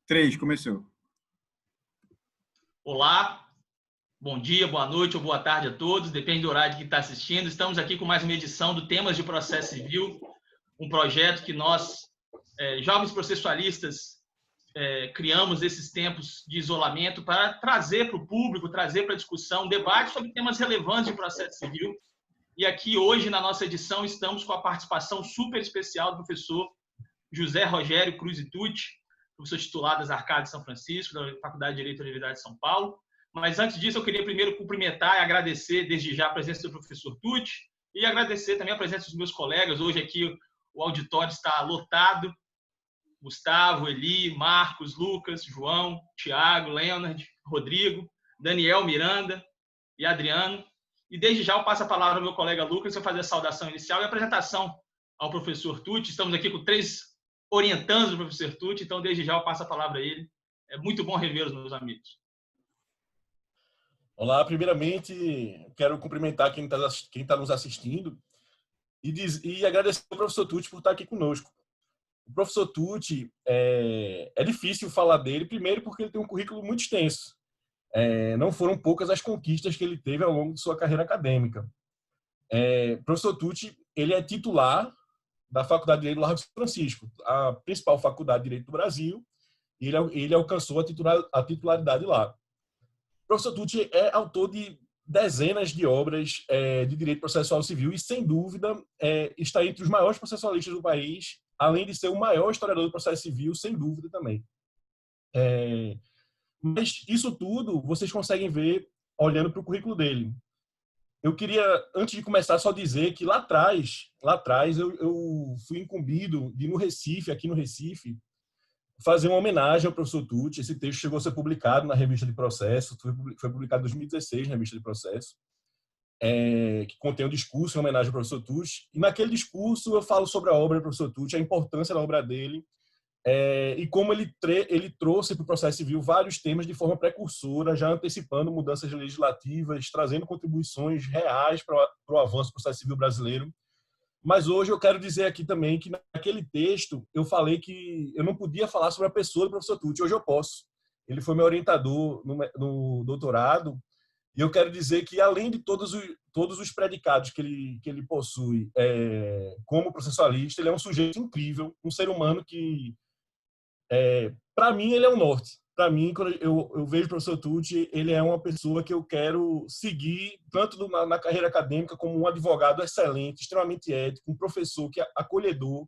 3, começou. Olá, bom dia, boa noite ou boa tarde a todos, depende do horário que está assistindo. Estamos aqui com mais uma edição do Temas de Processo Civil, um projeto que nós, jovens processualistas, criamos esses tempos de isolamento para trazer para o público, trazer para a discussão, um debate sobre temas relevantes de processo civil. E aqui hoje, na nossa edição, estamos com a participação super especial do professor José Rogério Cruz Tucci, professor titular das Arcadas de São Francisco, da Faculdade de Direito da Universidade de São Paulo. Mas antes disso, eu queria primeiro cumprimentar e agradecer desde já a presença do professor Tucci e agradecer também a presença dos meus colegas. Hoje aqui o auditório está lotado. Gustavo, Eli, Marcos, Lucas, João, Tiago, Leonard, Rodrigo, Daniel, Miranda e Adriano. E desde já eu passo a palavra ao meu colega Lucas para fazer a saudação inicial e a apresentação ao professor Tucci. Estamos aqui com 3 orientandos do professor Tucci, então desde já eu passo a palavra a ele. É muito bom rever os meus amigos. Olá, primeiramente quero cumprimentar quem está nos assistindo e agradecer ao professor Tucci por estar aqui conosco. O professor Tucci, é difícil falar dele, primeiro porque ele tem um currículo muito extenso. Não foram poucas as conquistas que ele teve ao longo de sua carreira acadêmica. O professor Tucci, ele é titular da Faculdade de Direito do Largo de São Francisco, a principal faculdade de Direito do Brasil, e ele alcançou a titularidade lá. O professor Tucci é autor de dezenas de obras de direito processual civil e, sem dúvida, está entre os maiores processualistas do país, além de ser o maior historiador do processo civil, sem dúvida também. Mas isso tudo vocês conseguem ver olhando para o currículo dele. Eu queria, antes de começar, só dizer que lá atrás eu fui incumbido de, aqui no Recife, fazer uma homenagem ao professor Tucci. Esse texto chegou a ser publicado na Revista de Processo, foi publicado em 2016 na Revista de Processo, que contém um discurso em homenagem ao professor Tucci. E naquele discurso eu falo sobre a obra do professor Tucci, a importância da obra dele, e como ele trouxe para o processo civil vários temas de forma precursora, já antecipando mudanças legislativas, trazendo contribuições reais para o avanço do processo civil brasileiro. Mas hoje eu quero dizer aqui também que naquele texto eu falei que eu não podia falar sobre a pessoa do professor Tucci. Hoje eu posso. Ele foi meu orientador no doutorado, e eu quero dizer que, além de todos os predicados que ele possui como processualista, ele é um sujeito incrível, um ser humano que, para mim, ele é o norte. Para mim, quando eu vejo o professor Tucci, ele é uma pessoa que eu quero seguir, tanto na carreira acadêmica, como um advogado excelente, extremamente ético, um professor que é acolhedor.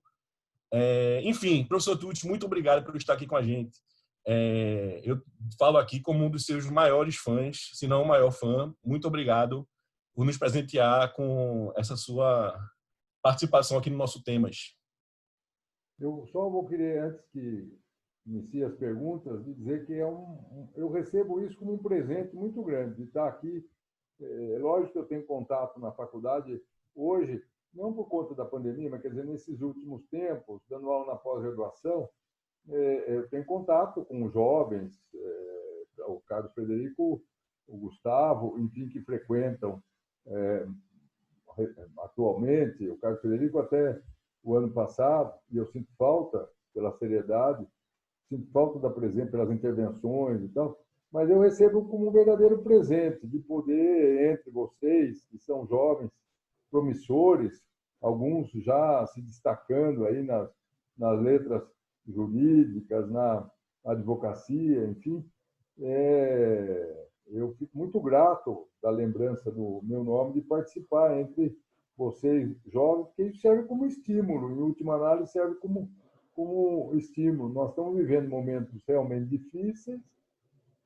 Enfim, professor Tucci, muito obrigado por estar aqui com a gente. Eu falo aqui como um dos seus maiores fãs, se não o maior fã. Muito obrigado por nos presentear com essa sua participação aqui no nosso Temas. Eu só vou querer, antes que inicie as perguntas, de dizer que eu recebo isso como um presente muito grande, de estar aqui. Lógico que eu tenho contato na faculdade hoje, não por conta da pandemia, mas, quer dizer, nesses últimos tempos, dando aula na pós-graduação, eu tenho contato com jovens, o Carlos Frederico, o Gustavo, enfim, que frequentam atualmente. O Carlos Frederico até o ano passado, e eu sinto falta pela seriedade, sinto falta da presença, pelas intervenções e tal, mas eu recebo como um verdadeiro presente de poder, entre vocês, que são jovens promissores, alguns já se destacando aí nas letras jurídicas, na advocacia, enfim. Eu fico muito grato da lembrança do meu nome de participar entre vocês jovens, porque isso serve como estímulo, em última análise serve como estímulo. Nós estamos vivendo momentos realmente difíceis.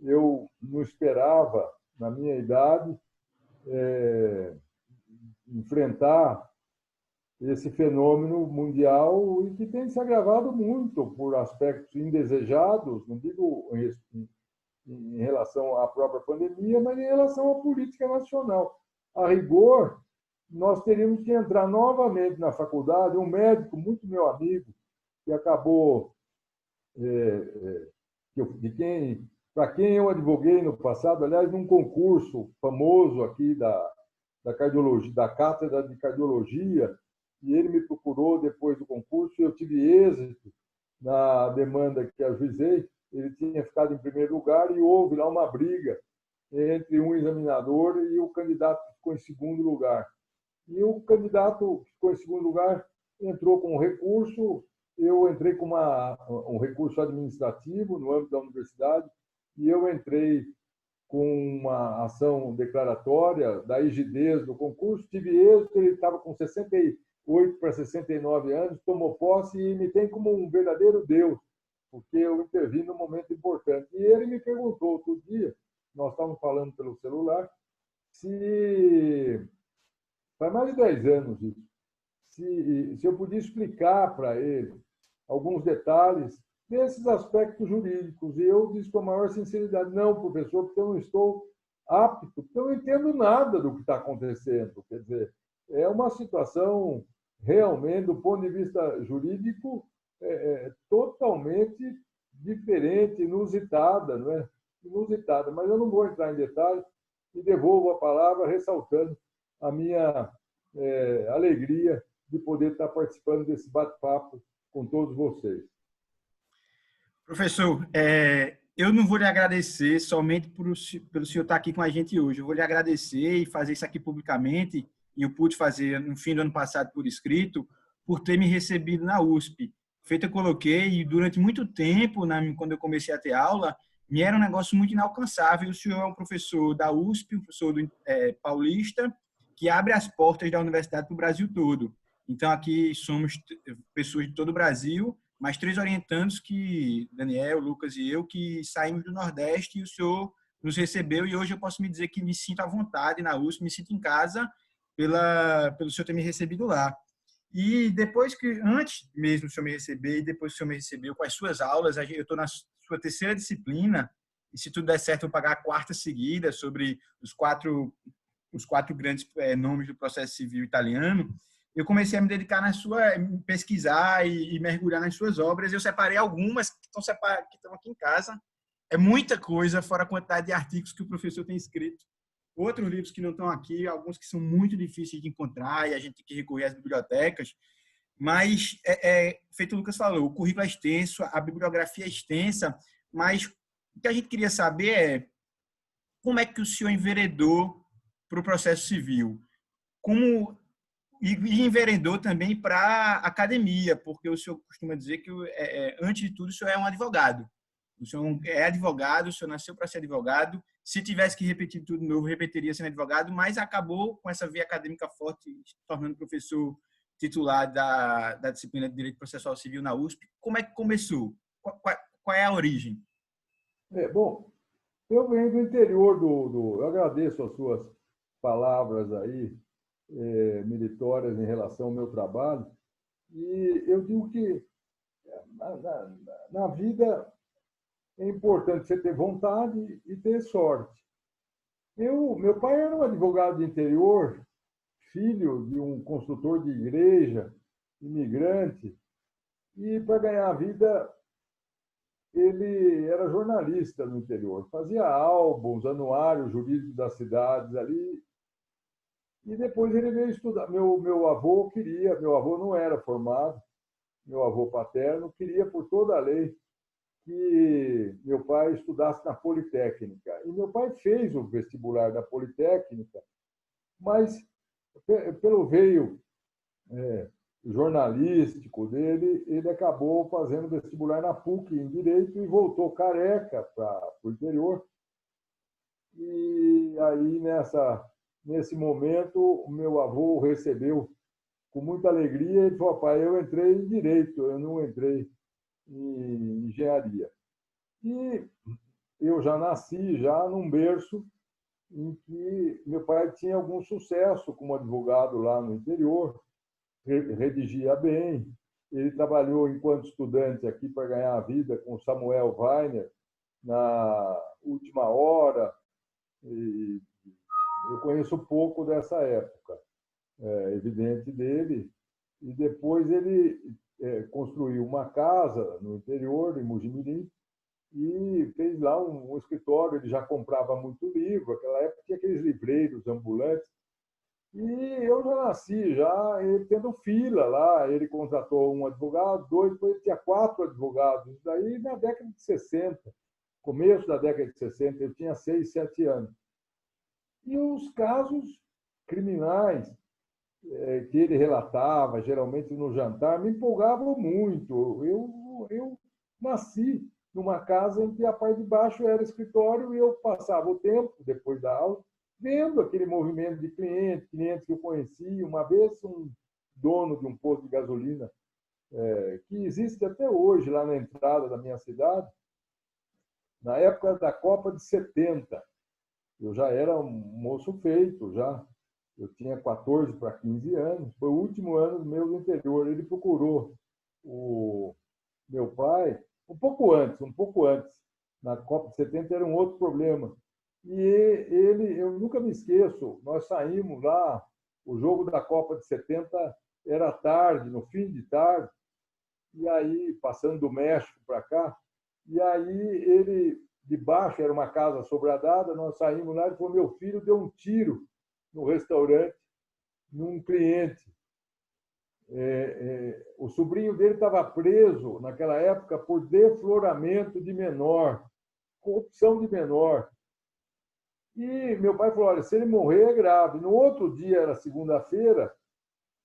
Eu não esperava, na minha idade, enfrentar esse fenômeno mundial, e que tem se agravado muito por aspectos indesejados, não digo em relação à própria pandemia, mas em relação à política nacional. A rigor, nós teríamos que entrar novamente na faculdade. Um médico muito meu amigo, que acabou, para quem eu advoguei no passado, aliás, num concurso famoso aqui da cardiologia, da cátedra de cardiologia, e ele me procurou depois do concurso, e eu tive êxito na demanda que ajuizei. ele tinha ficado em primeiro lugar e houve lá uma briga entre um examinador e o candidato que ficou em segundo lugar. E o candidato que ficou em segundo lugar entrou com um recurso, eu entrei com um recurso administrativo no âmbito da universidade, e eu entrei com uma ação declaratória da rigidez do concurso, tive êxito, ele estava com 68 para 69 anos, tomou posse e me tem como um verdadeiro Deus, porque eu intervim num momento importante. E ele me perguntou outro dia, nós estávamos falando pelo celular, se faz mais de 10 anos isso, se eu podia explicar para ele alguns detalhes desses aspectos jurídicos. E eu disse com a maior sinceridade, não, professor, porque eu não estou apto, porque eu não entendo nada do que está acontecendo. Quer dizer, é uma situação realmente, do ponto de vista jurídico, totalmente diferente, inusitada, não é? Inusitada, mas eu não vou entrar em detalhes e devolvo a palavra ressaltando a minha alegria de poder estar participando desse bate-papo com todos vocês. Professor, eu não vou lhe agradecer somente pelo senhor estar aqui com a gente hoje. Eu vou lhe agradecer e fazer isso aqui publicamente, e eu pude fazer no fim do ano passado por escrito, por ter me recebido na USP. Feito, eu coloquei, e durante muito tempo, quando eu comecei a ter aula, me era um negócio muito inalcançável. O senhor é um professor da USP, um professor paulista, que abre as portas da universidade para o Brasil todo. Então, aqui somos pessoas de todo o Brasil, mais 3 orientandos, que Daniel, Lucas e eu, que saímos do Nordeste, e o senhor nos recebeu, e hoje eu posso me dizer que me sinto à vontade na USP, me sinto em casa pelo senhor ter me recebido lá. E antes mesmo do senhor me receber, e depois que o senhor me recebeu com as suas aulas, eu estou na sua 3ª disciplina, e se tudo der certo, eu vou pagar a 4ª seguida, sobre os quatro grandes nomes do processo civil italiano. Eu comecei a me dedicar pesquisar e mergulhar nas suas obras. Eu separei algumas que estão aqui em casa. É muita coisa, fora a quantidade de artigos que o professor tem escrito. Outros livros que não estão aqui, alguns que são muito difíceis de encontrar e a gente tem que recorrer às bibliotecas. Mas, feito o Lucas falou, o currículo é extenso, a bibliografia é extensa, mas o que a gente queria saber é como é que o senhor enveredou para o processo civil? E enveredou também para a academia, porque o senhor costuma dizer que, antes de tudo, o senhor é um advogado. O senhor é advogado, o senhor nasceu para ser advogado. Se tivesse que repetir tudo de novo, repetiria sendo advogado, mas acabou com essa veia acadêmica forte, se tornando professor titular da disciplina de Direito Processual Civil na USP. Como é que começou? Qual é a origem? Bom, eu venho do interior eu agradeço as suas palavras aí, meritórias em relação ao meu trabalho, e eu digo que na vida é importante você ter vontade e ter sorte. Meu pai era um advogado de interior, filho de um construtor de igreja, imigrante, e para ganhar a vida ele era jornalista no interior, fazia álbuns, anuários jurídicos das cidades ali. E depois ele veio estudar. Meu avô não era formado, meu avô paterno queria, por toda a lei, que meu pai estudasse na Politécnica. E meu pai fez o vestibular da Politécnica, mas pelo veio jornalístico dele, ele acabou fazendo vestibular na PUC em Direito e voltou careca para o interior. E aí, nesse momento, o meu avô o recebeu com muita alegria e falou: pai, eu entrei em Direito, eu não entrei em Engenharia. E eu já nasci num berço em que meu pai tinha algum sucesso como advogado lá no interior, redigia bem. Ele trabalhou enquanto estudante aqui para ganhar a vida com Samuel Weiner na Última Hora. E eu conheço pouco dessa época, evidente dele. E depois ele construiu uma casa no interior, em Mojimirim, e fez lá um escritório. Ele já comprava muito livro. Naquela época tinha aqueles livreiros ambulantes. E eu já nasci, já ele tendo fila lá, ele contratou um advogado, dois, depois ele tinha 4 advogados. Isso daí na década de 60, começo da década de 60, eu tinha 6, 7 anos. E os casos criminais que ele relatava, geralmente no jantar, me empolgavam muito. Eu nasci numa casa em que a parte de baixo era escritório e eu passava o tempo, depois da aula, vendo aquele movimento de clientes que eu conhecia. Uma vez, um dono de um posto de gasolina, que existe até hoje lá na entrada da minha cidade, na época da Copa de 70, eu já era um moço feito, já. Eu tinha 14 para 15 anos, foi o último ano do meu interior. Ele procurou o meu pai um pouco antes. Na Copa de 70 era um outro problema. E ele, eu nunca me esqueço, nós saímos lá, o jogo da Copa de 70 era tarde, no fim de tarde, e aí, passando do México para cá, e aí ele, de baixo, era uma casa sobradada, nós saímos lá, ele falou, meu filho deu um tiro no restaurante, num cliente. O sobrinho dele estava preso, naquela época, por defloramento de menor, corrupção de menor. E meu pai falou, olha, se ele morrer é grave. No outro dia, era segunda-feira,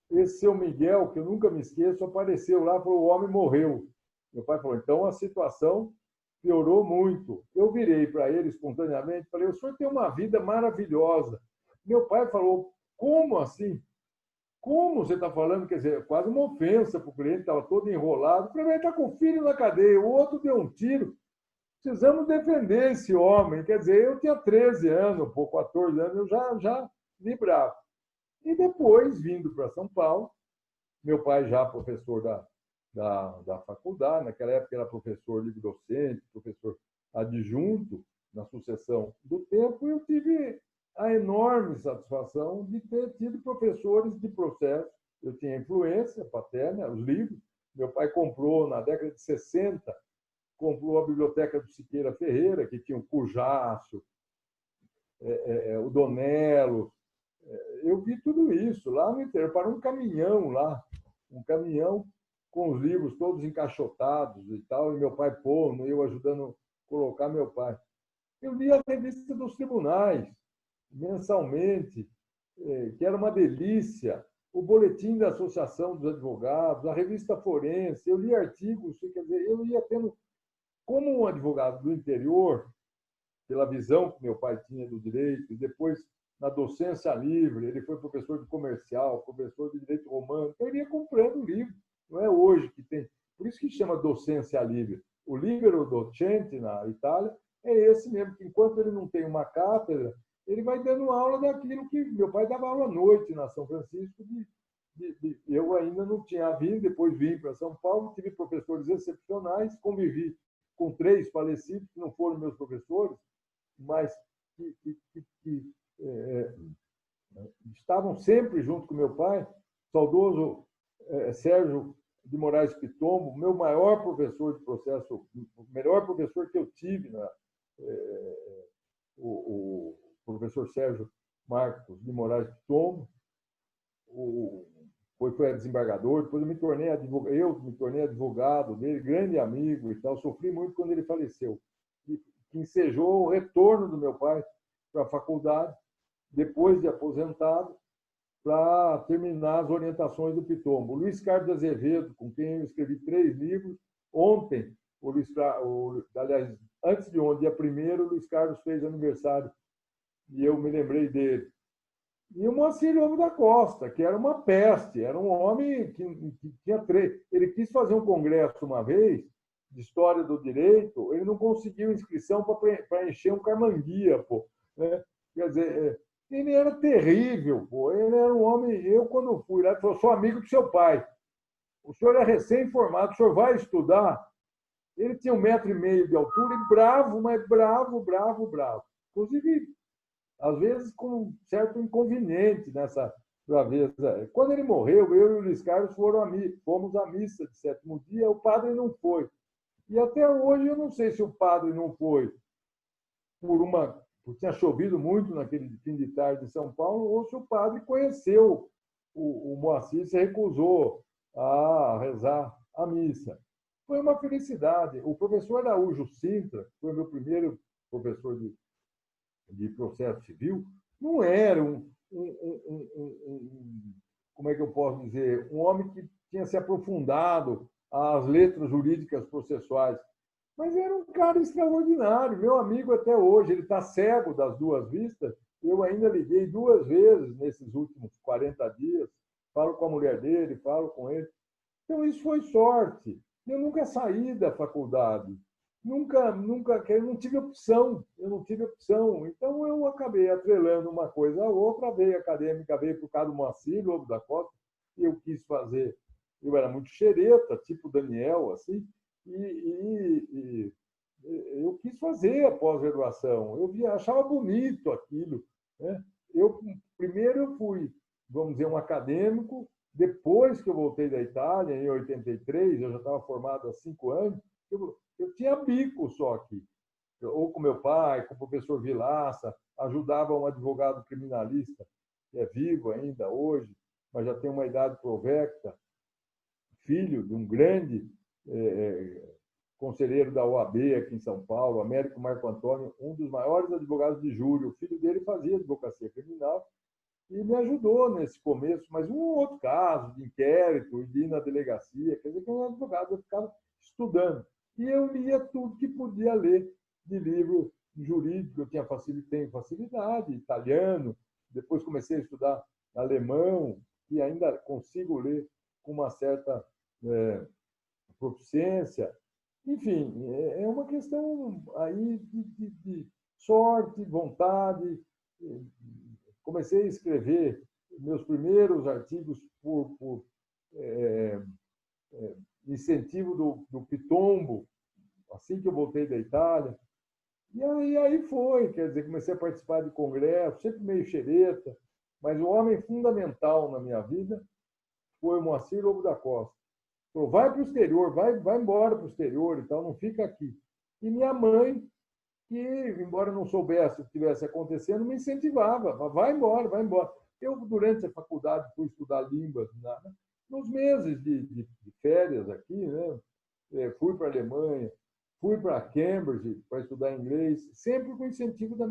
esse seu Miguel, que eu nunca me esqueço, apareceu lá e falou, o homem morreu. Meu pai falou, então a situação piorou muito. Eu virei para ele espontaneamente, falei, o senhor tem uma vida maravilhosa. Meu pai falou, como assim? Como você está falando? Quer dizer, quase uma ofensa para o cliente, estava todo enrolado. Eu falei, ele está com o filho na cadeia, o outro deu um tiro. Precisamos defender esse homem. Quer dizer, eu tinha 13 anos, 14 anos, eu já vibrava. E depois, vindo para São Paulo, meu pai já professor da faculdade, naquela época era professor livre-docente, professor adjunto, na sucessão do tempo, e eu tive a enorme satisfação de ter tido professores de processo. Eu tinha influência paterna, os livros. Meu pai comprou, na década de 60, comprou a biblioteca do Siqueira Ferreira, que tinha o Cujaço, o Donello. Eu vi tudo isso lá no interior, para um caminhão lá, um caminhão com os livros todos encaixotados e tal, e meu pai pondo, eu ajudando a colocar meu pai. Eu li a revista dos tribunais, mensalmente, que era uma delícia, o boletim da Associação dos Advogados, a revista Forense, eu li artigos, quer dizer, eu ia tendo, como um advogado do interior, pela visão que meu pai tinha do direito, e depois na docência livre, ele foi professor de comercial, professor de direito romano, então eu ia comprando livro, não é hoje que tem, por isso que chama docência livre. O libero docente na Itália é esse mesmo, que enquanto ele não tem uma cátedra, ele vai dando aula daquilo que meu pai dava aula à noite na São Francisco. Eu ainda não tinha vindo, depois vim para São Paulo, tive professores excepcionais, convivi com 3 falecidos, que não foram meus professores, mas que estavam sempre junto com meu pai, saudoso Sérgio de Moraes Pitombo, meu maior professor de processo, o melhor professor que eu tive, o professor Sérgio Marcos de Moraes Pitombo, foi desembargador, depois eu me tornei advogado dele, grande amigo e tal, sofri muito quando ele faleceu, que ensejou o retorno do meu pai para a faculdade, depois de aposentado, para terminar as orientações do Pitombo. O Luiz Carlos Azevedo, com quem eu escrevi 3 livros, ontem, aliás, antes de ontem, dia 1º, o Luiz Carlos fez aniversário e eu me lembrei dele. E o Moacir Lobo da Costa, que era uma peste, era um homem que tinha 3. Ele quis fazer um congresso uma vez, de História do Direito, ele não conseguiu inscrição para encher um Carmanguia, pô, né? Quer dizer, ele era terrível, pô. Ele era um homem. Eu, quando fui lá, ele falou: sou amigo do seu pai. O senhor é recém-formado, o senhor vai estudar. Ele tinha 1,5 metro de altura e bravo, mas bravo. Inclusive, às vezes, com um certo inconveniente nessa braveza. Quando ele morreu, eu e o Luiz Carlos fomos à missa de 7º dia, o padre não foi. E até hoje eu não sei se o padre não foi por tinha chovido muito naquele fim de tarde de São Paulo, ou se o padre conheceu o Moacir, se recusou a rezar a missa. Foi uma felicidade. O professor Araújo Sintra, que foi meu primeiro professor de processo civil, não era como é que eu posso dizer, um homem que tinha se aprofundado às letras jurídicas processuais, mas era um cara extraordinário, meu amigo até hoje. Ele está cego das duas vistas. Eu ainda liguei 2 vezes nesses últimos 40 dias, falo com a mulher dele, falo com ele. Então, isso foi sorte. Eu nunca saí da faculdade, nunca, eu não tive opção, Então, eu acabei atrelando uma coisa à outra, a veia acadêmica veio por causa do Moacir Lobo da Costa, e eu quis fazer, eu era muito xereta, tipo Daniel, assim, e eu quis fazer a pós-graduação, achava bonito aquilo, né? Primeiro eu fui, vamos dizer, um acadêmico. Depois que eu voltei da Itália, em 83, eu já estava formado há 5 anos, eu tinha bico só aqui. Ou com meu pai, com o professor Vilaça, ajudava um advogado criminalista, que é vivo ainda hoje, mas já tem uma idade provecta, filho de um grande conselheiro da OAB aqui em São Paulo, Américo Marco Antônio, um dos maiores advogados de júri. O filho dele fazia advocacia criminal, e me ajudou nesse começo, mas um outro caso de inquérito, de ir na delegacia, quer dizer que um advogado, eu ficava estudando. E eu lia tudo que podia ler de livro jurídico. Eu tenho facilidade, italiano, depois comecei a estudar alemão, e ainda consigo ler com uma certa proficiência. Enfim, é uma questão aí de sorte, vontade. Comecei a escrever meus primeiros artigos por incentivo do Pitombo, assim que eu voltei da Itália. E aí foi, quer dizer, comecei a participar de congressos, sempre meio xereta, mas o homem fundamental na minha vida foi o Moacir Lobo da Costa. Falou, vai para o exterior, vai embora para o exterior e tal, não fica aqui. E minha mãe, que, embora não soubesse o que estivesse acontecendo, me incentivava. Vai embora, vai embora. Eu, durante a faculdade, fui estudar línguas. Nos meses de férias aqui, né? Fui para a Alemanha, fui para Cambridge para estudar inglês, sempre com incentivo da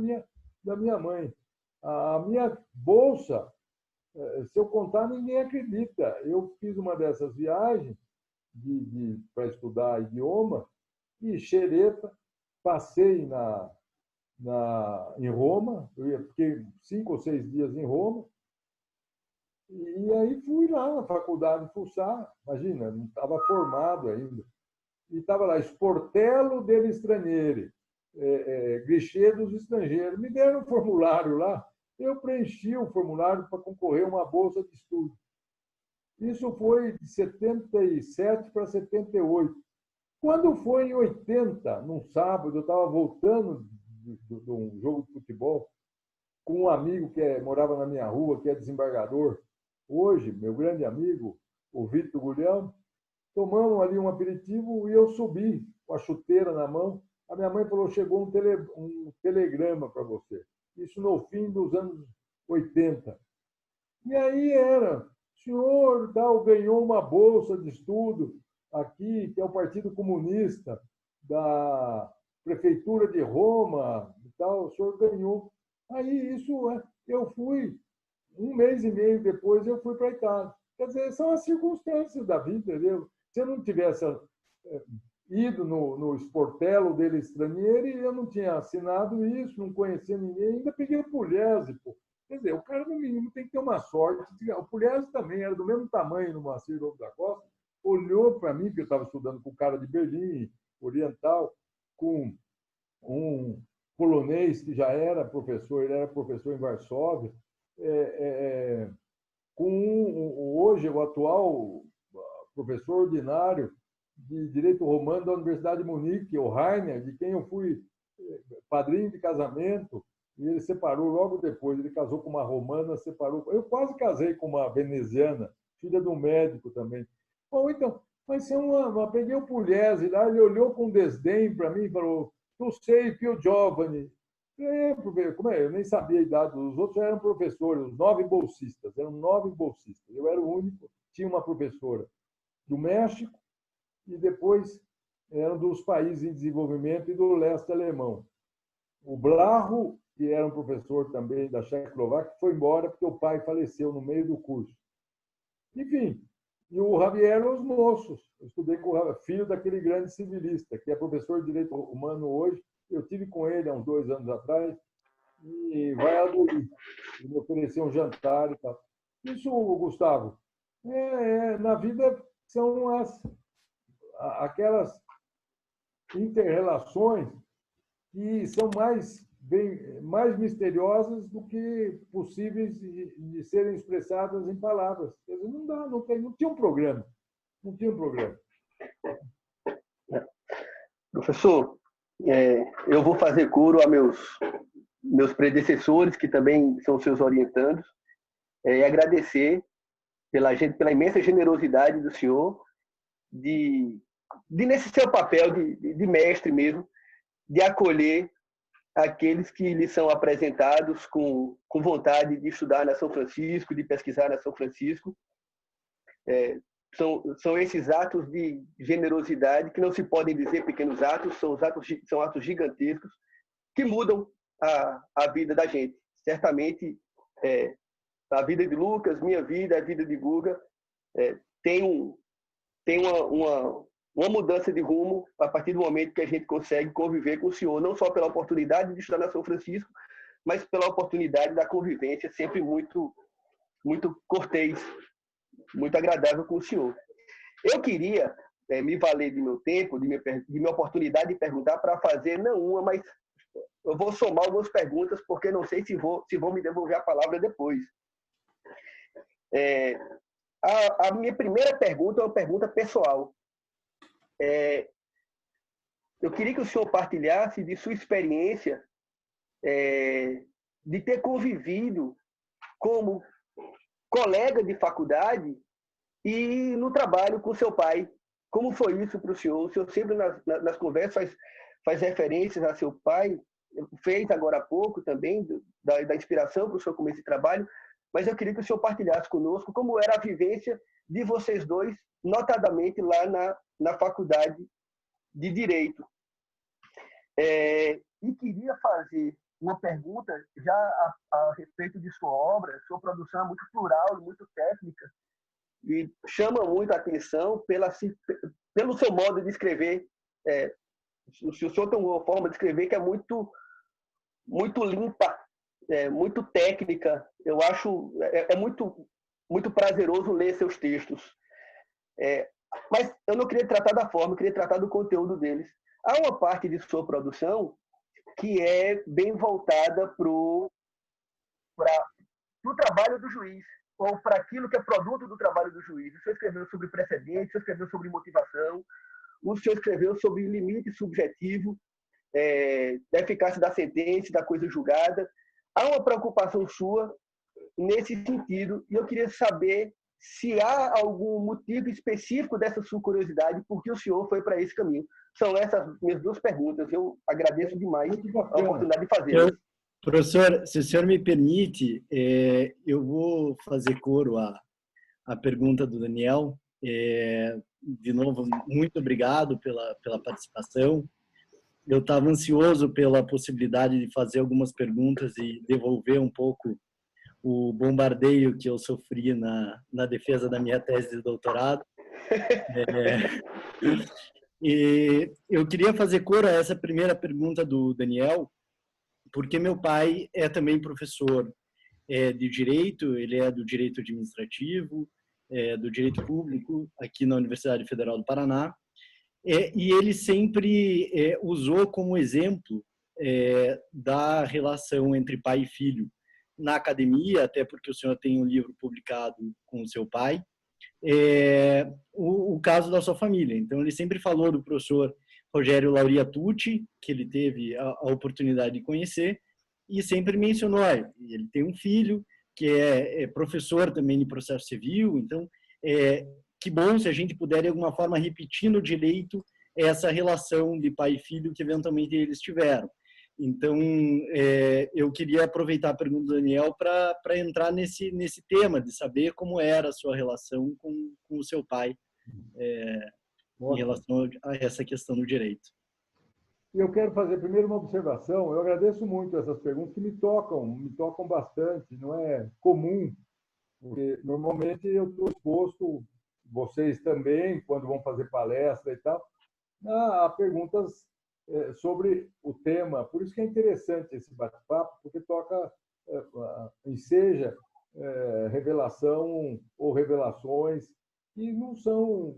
minha mãe. A minha bolsa, se eu contar, ninguém acredita. Eu fiz uma dessas viagens para estudar idioma, e xereta, passei em Roma, fiquei 5 ou 6 dias em Roma, e aí fui lá na faculdade fuçar, imagina, não estava formado ainda, e estava lá, Sportello degli Stranieri, Guichê dos Estrangeiros. Me deram um formulário lá, eu preenchi o formulário para concorrer a uma bolsa de estudo. Isso foi de 77 para 78. Quando foi em 80, num sábado, eu estava voltando de um jogo de futebol com um amigo que morava na minha rua, que é desembargador. Hoje, meu grande amigo, o Vitor Gulhão, tomamos ali um aperitivo e eu subi com a chuteira na mão. A minha mãe falou, chegou um telegrama para você. Isso no fim dos anos 80. E aí o senhor ganhou uma bolsa de estudo aqui, que é o Partido Comunista da Prefeitura de Roma, e tal, o senhor ganhou. Aí eu fui, 1 mês e meio depois, eu fui para a Itália. Quer dizer, são as circunstâncias da vida, entendeu? Se eu não tivesse ido no Sportello degli Stranieri, eu não tinha assinado isso, não conhecia ninguém, ainda peguei o Pugliese, pô. Quer dizer, o cara, no mínimo, tem que ter uma sorte. O Pugliese também era do mesmo tamanho no Moacir Lobo da Costa, olhou para mim, porque eu estava estudando com um cara de Berlim, oriental, com um polonês que já era professor, ele era professor em Varsóvia, hoje o atual professor ordinário de Direito Romano da Universidade de Munique, o Rainer, de quem eu fui padrinho de casamento, e ele separou logo depois. Ele casou com uma romana, separou. Eu quase casei com uma veneziana, filha de um médico também. Bom, então, vai ser peguei o Pugliese lá, ele olhou com desdém para mim e falou, tu sei, Pio Giovanni. Como é? Eu nem sabia a idade dos outros, eram professores, os 9 bolsistas, eram 9 bolsistas. Eu era o único, tinha uma professora do México e depois eram dos países em desenvolvimento e do leste alemão. O Blarro, que era um professor também da Checoslováquia, foi embora porque o pai faleceu no meio do curso. Enfim, e o Javier Los Moços. Eu estudei com o filho daquele grande civilista, que é professor de Direito Humano hoje. Eu tive com ele há uns 2 anos atrás e vai adorir. Ele me ofereceu um jantar e tal. Isso, Gustavo, na vida são aquelas inter-relações que são mais misteriosas do que possíveis de serem expressadas em palavras. Não dá, não tinha um programa. Não tinha um programa. Professor, eu vou fazer coro a meus predecessores, que também são seus orientandos, e agradecer pela imensa generosidade do senhor de nesse seu papel de mestre mesmo, de acolher aqueles que lhe são apresentados com vontade de estudar na São Francisco, de pesquisar na São Francisco. São esses atos de generosidade que não se podem dizer pequenos atos, são atos gigantescos que mudam a vida da gente. Certamente, a vida de Lucas, minha vida, a vida de Guga, tem uma mudança de rumo a partir do momento que a gente consegue conviver com o senhor, não só pela oportunidade de estudar na São Francisco, mas pela oportunidade da convivência sempre muito, muito cortês, muito agradável com o senhor. Eu queria me valer de meu tempo, de minha oportunidade de perguntar para fazer, não uma, mas eu vou somar algumas perguntas, porque não sei se vão me devolver a palavra depois. A minha primeira pergunta é uma pergunta pessoal. Eu queria que o senhor partilhasse de sua experiência de ter convivido como colega de faculdade e no trabalho com seu pai. Como foi isso para o senhor? O senhor sempre nas conversas faz referências a seu pai, fez agora há pouco também, da inspiração para o seu começo de trabalho, mas eu queria que o senhor partilhasse conosco como era a vivência de vocês dois, notadamente lá na faculdade de Direito. E queria fazer uma pergunta já a respeito de sua obra. Sua produção é muito plural e muito técnica e chama muito a atenção pelo seu modo de escrever. O senhor tem uma forma de escrever que é muito, muito limpa, muito técnica. Eu acho muito, muito prazeroso ler seus textos. Mas eu não queria tratar da forma, eu queria tratar do conteúdo deles. Há uma parte de sua produção que é bem voltada para o trabalho do juiz, ou para aquilo que é produto do trabalho do juiz. O senhor escreveu sobre precedentes, o senhor escreveu sobre motivação, o senhor escreveu sobre limite subjetivo, da eficácia da sentença, da coisa julgada. Há uma preocupação sua nesse sentido, e eu queria saber se há algum motivo específico dessa sua curiosidade, por que o senhor foi para esse caminho. São essas minhas 2 perguntas. Eu agradeço demais a oportunidade de fazê-las. Professor, se o senhor me permite, eu vou fazer coro à pergunta do Daniel. De novo, muito obrigado pela participação. Eu estava ansioso pela possibilidade de fazer algumas perguntas e devolver um pouco o bombardeio que eu sofri na defesa da minha tese de doutorado. E eu queria fazer coro a essa primeira pergunta do Daniel, porque meu pai é também professor de Direito, ele é do Direito Administrativo, do Direito Público, aqui na Universidade Federal do Paraná, e ele sempre usou como exemplo da relação entre pai e filho na academia, até porque o senhor tem um livro publicado com o seu pai, o caso da sua família. Então, ele sempre falou do professor Rogério Lauria Tucci, que ele teve a oportunidade de conhecer, e sempre mencionou, ele tem um filho que é professor também de processo civil, então, que bom se a gente puder, de alguma forma, repetir no direito essa relação de pai e filho que eventualmente eles tiveram. Então, eu queria aproveitar a pergunta do Daniel para entrar nesse tema, de saber como era a sua relação com o seu pai em relação a essa questão do direito. Eu quero fazer primeiro uma observação. Eu agradeço muito essas perguntas que me tocam bastante. Não é comum, porque normalmente eu estou exposto, vocês também, quando vão fazer palestra e tal, a perguntas sobre o tema. Por isso que é interessante esse bate-papo, porque toca, enseja revelação ou revelações que não são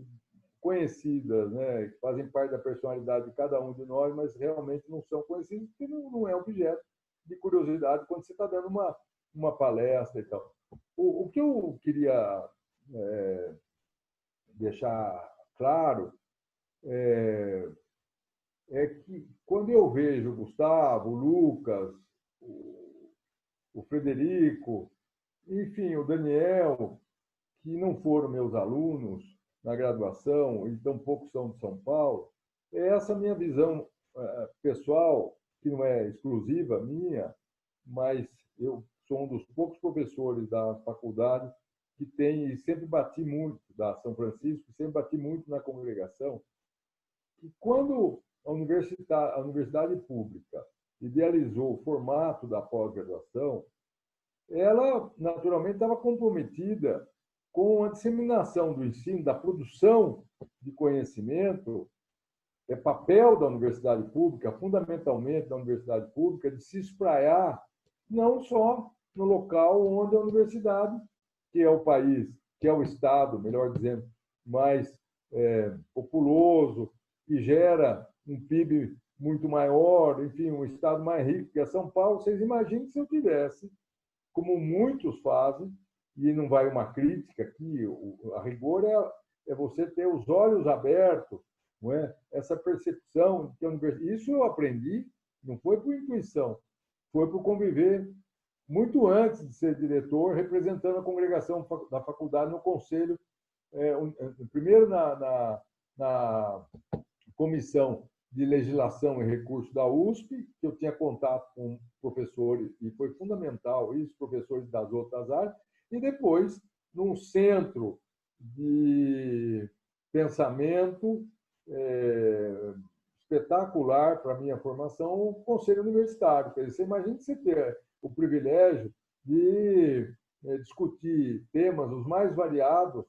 conhecidas, né? Que fazem parte da personalidade de cada um de nós, mas realmente não são conhecidas, porque não é objeto de curiosidade quando você está dando uma palestra e tal. O que eu queria deixar claro é que quando eu vejo o Gustavo, o Lucas, o Frederico, enfim, o Daniel, que não foram meus alunos na graduação e tampouco são de São Paulo, é essa minha visão pessoal, que não é exclusiva minha, mas eu sou um dos poucos professores da faculdade que tem, e sempre bati muito, da São Francisco, sempre bati muito na congregação, que quando a universidade pública idealizou o formato da pós-graduação, ela naturalmente estava comprometida com a disseminação do ensino, da produção de conhecimento. É papel da universidade pública, fundamentalmente da universidade pública, de se espraiar não só no local onde a universidade, que é o país, que é o Estado, melhor dizendo, mais populoso, que gera um PIB muito maior, enfim, um Estado mais rico que é São Paulo. Vocês imaginem se eu tivesse, como muitos fazem, e não vai uma crítica aqui, a rigor é você ter os olhos abertos, não é? Essa percepção que a universidade... Isso eu aprendi, não foi por intuição, foi por conviver muito antes de ser diretor, representando a congregação da faculdade no conselho, primeiro na comissão de legislação e recursos da USP, que eu tinha contato com professores, e foi fundamental isso, professores das outras áreas, e depois num centro de pensamento espetacular para a minha formação, o Conselho Universitário. Quer dizer, você imagina você ter o privilégio de discutir temas os mais variados,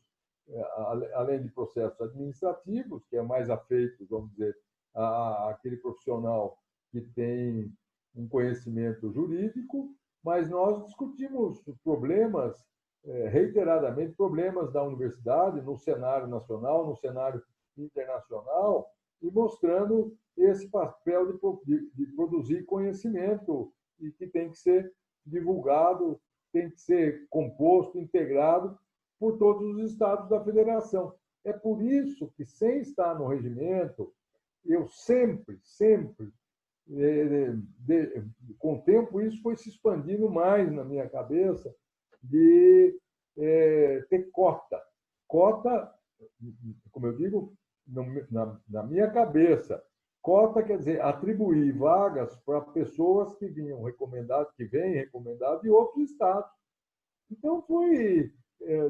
além de processos administrativos, que é mais afeito, vamos dizer, àquele profissional que tem um conhecimento jurídico, mas nós discutimos problemas, reiteradamente, problemas da universidade no cenário nacional, no cenário internacional, e mostrando esse papel de produzir conhecimento e que tem que ser divulgado, tem que ser composto, integrado por todos os estados da federação. É por isso que, sem estar no regimento, eu sempre, com o tempo, isso foi se expandindo mais na minha cabeça, de ter cota. Cota, como eu digo, na minha cabeça, cota quer dizer atribuir vagas para pessoas que vinham recomendadas, que vêm recomendadas de outros estados. Então,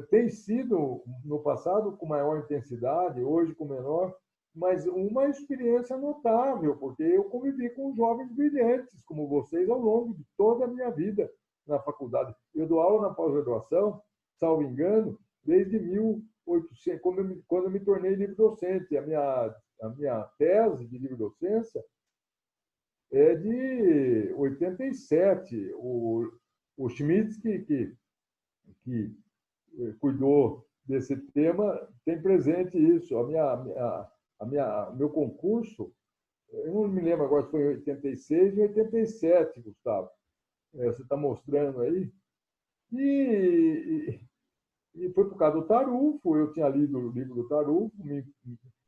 tem sido, no passado, com maior intensidade, hoje com menor, mas uma experiência notável, porque eu convivi com jovens brilhantes como vocês ao longo de toda a minha vida na faculdade. Eu dou aula na pós-graduação, salvo engano, desde 1800, quando eu me tornei livre-docente. A minha tese de livre-docência é de 87. O Schmitz, que cuidou desse tema, tem presente isso. Meu concurso, eu não me lembro agora se foi em 86 ou 87, Gustavo. Você está mostrando aí. E foi por causa do Tarufo. Eu tinha lido o livro do Tarufo,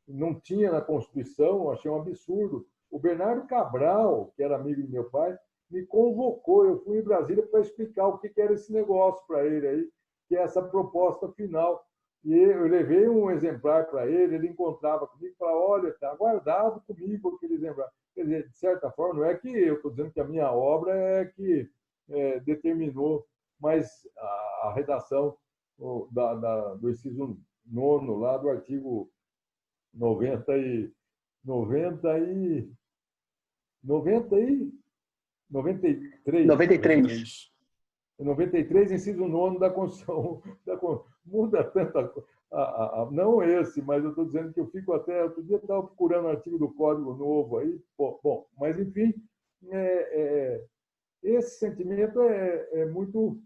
não tinha na Constituição, achei um absurdo. O Bernardo Cabral, que era amigo do meu pai, me convocou. Eu fui em Brasília para explicar o que era esse negócio para ele aí, que é essa proposta final E eu levei um exemplar para ele, ele encontrava comigo e falava, olha, está guardado comigo aquele exemplar. Quer dizer, de certa forma, não é que eu estou dizendo que a minha obra é que determinou, mas a redação do inciso 9º, lá do artigo 90 e 90 e 90 e 93. 93. 93, inciso 9 da Constituição. Muda tanta coisa. Não esse, mas eu estou dizendo que eu fico até... Outro dia eu estava procurando um artigo do Código Novo aí. Bom, mas, enfim, esse sentimento é muito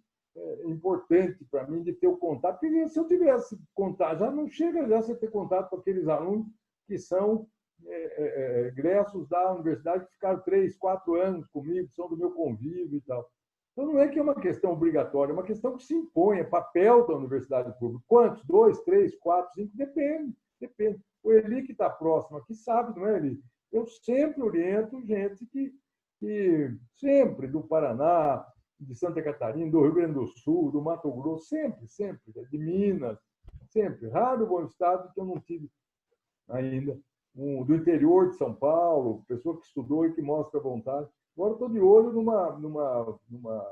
importante para mim de ter o contato. Porque se eu tivesse contato, já não chega já você ter contato com aqueles alunos que são egressos da universidade, que ficaram 3, 4 anos comigo, são do meu convívio e tal. Então, não é que é uma questão obrigatória, é uma questão que se impõe, é papel da universidade pública. Quantos? 2, 3, 4, 5? Depende. O Eli, que está próximo aqui, sabe, não é, Eli? Eu sempre oriento gente que sempre, do Paraná, de Santa Catarina, do Rio Grande do Sul, do Mato Grosso, sempre, de Minas, sempre. Raro bom estado que eu não tive ainda. Do interior de São Paulo, pessoa que estudou e que mostra vontade. Agora estou de olho numa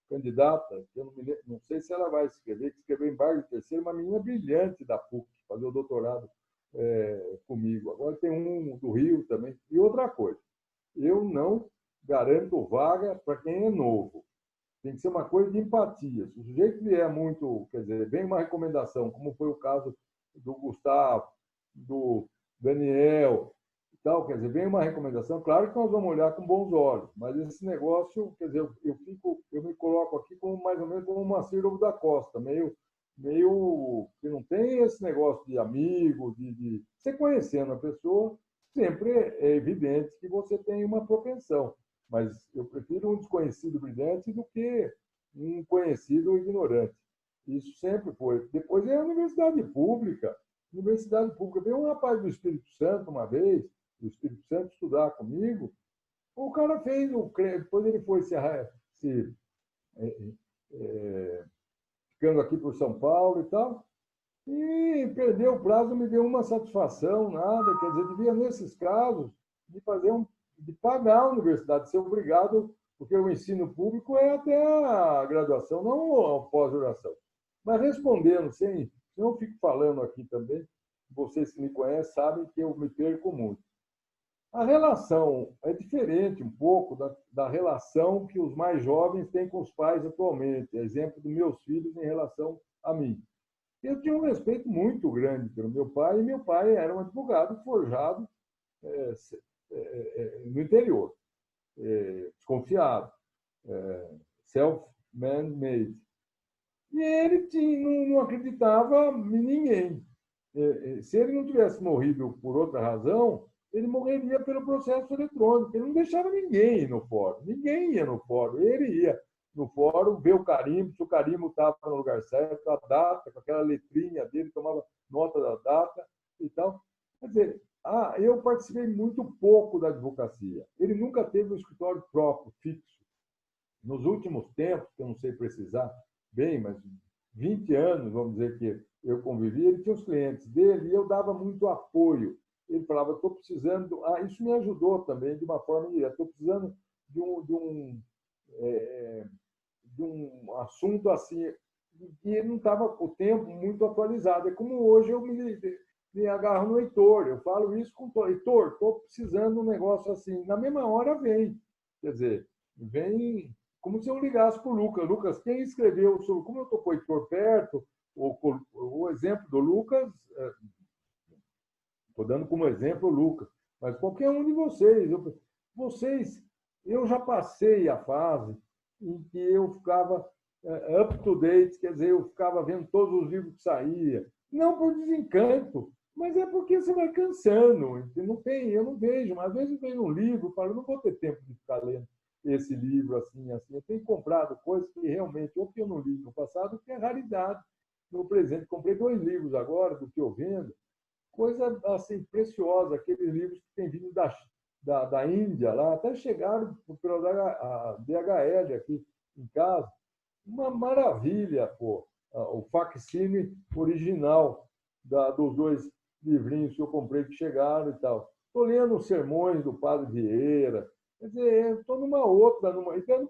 candidata, que eu não sei se ela vai escrever, que escreveu embargo de terceiro, uma menina brilhante da PUC, fazer o doutorado comigo. Agora tem um do Rio também. E outra coisa, eu não garanto vaga para quem é novo. Tem que ser uma coisa de empatia. Se o sujeito vier muito, quer dizer, vem uma recomendação, como foi o caso do Gustavo, do Daniel, e tal, quer dizer, vem uma recomendação, claro que nós vamos olhar com bons olhos, mas esse negócio, quer dizer, eu me coloco aqui como mais ou menos como uma Moacir Lobo da Costa, meio que não tem esse negócio de amigo, de você conhecendo a pessoa, sempre é evidente que você tem uma propensão, mas eu prefiro um desconhecido brilhante do que um conhecido ignorante. Isso sempre foi. Depois é a universidade pública. Veio um rapaz do Espírito Santo uma vez, do Espírito Santo, estudar comigo. O cara fez depois ele foi ficando aqui por São Paulo e tal, e perdeu o prazo, não me deu uma satisfação, nada. Quer dizer, devia, nesses casos, de pagar a universidade, ser obrigado, porque o ensino público é até a graduação, não a pós-graduação. Mas respondendo, eu fico falando aqui também, vocês que me conhecem sabem que eu me perco muito. A relação é diferente um pouco da relação que os mais jovens têm com os pais atualmente. Exemplo dos meus filhos em relação a mim. Eu tinha um respeito muito grande pelo meu pai, e meu pai era um advogado forjado no interior, desconfiado, self-man-made. E ele não acreditava em ninguém. Se ele não tivesse morrido por outra razão, ele morreria pelo processo eletrônico. Ele não deixava ninguém ir no fórum. Ninguém ia no fórum. Ele ia no fórum, ver o carimbo, se o carimbo estava no lugar certo, a data, com aquela letrinha dele, tomava nota da data e tal. Quer dizer, eu participei muito pouco da advocacia. Ele nunca teve um escritório próprio, fixo. Nos últimos tempos, que eu não sei precisar bem, mas 20 anos, vamos dizer que eu convivi, ele tinha os clientes dele e eu dava muito apoio. Ele falava, estou precisando... isso me ajudou também, de uma forma direta. Estou precisando de um assunto assim, e ele não estava com o tempo muito atualizado. É como hoje eu me agarro no Heitor. Eu falo isso com o Heitor, estou precisando de um negócio assim. Na mesma hora vem. Quer dizer, vem como se eu ligasse para o Lucas. Lucas, quem escreveu sobre... Como eu estou com o Heitor perto, o exemplo do Lucas... Estou dando como exemplo o Lucas, mas qualquer um de vocês, eu já passei a fase em que eu ficava up to date, quer dizer, eu ficava vendo todos os livros que saía, não por desencanto, mas é porque você vai cansando. Eu não vejo, mas às vezes eu vejo um livro e falo, não vou ter tempo de ficar lendo esse livro assim, assim. Eu tenho comprado coisas que realmente, ou que eu não li no passado, que é raridade no presente. Comprei 2 livros agora, do que eu vendo, coisa assim, preciosa, aqueles livros que têm vindo da Índia, lá, até chegaram pela DHL aqui em casa. Uma maravilha, pô. o facsímile original dos 2 livrinhos que eu comprei que chegaram e tal. Estou lendo os sermões do Padre Vieira. Quer dizer, estou numa outra, e dando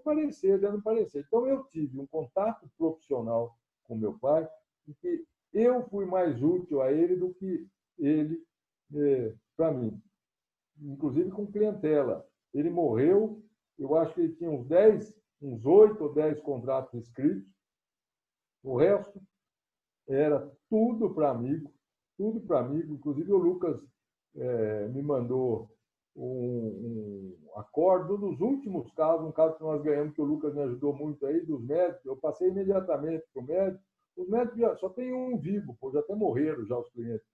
parecer. Então, eu tive um contato profissional com meu pai, em que eu fui mais útil a ele do que ele para mim, inclusive com clientela. Ele morreu, eu acho que ele tinha uns 8 ou 10 contratos escritos, o resto era tudo para amigo, inclusive o Lucas me mandou um acórdão dos últimos casos, um caso que nós ganhamos, que o Lucas me ajudou muito aí, dos médicos, eu passei imediatamente para o médico, os médicos só tem um vivo, já até morreram já os clientes.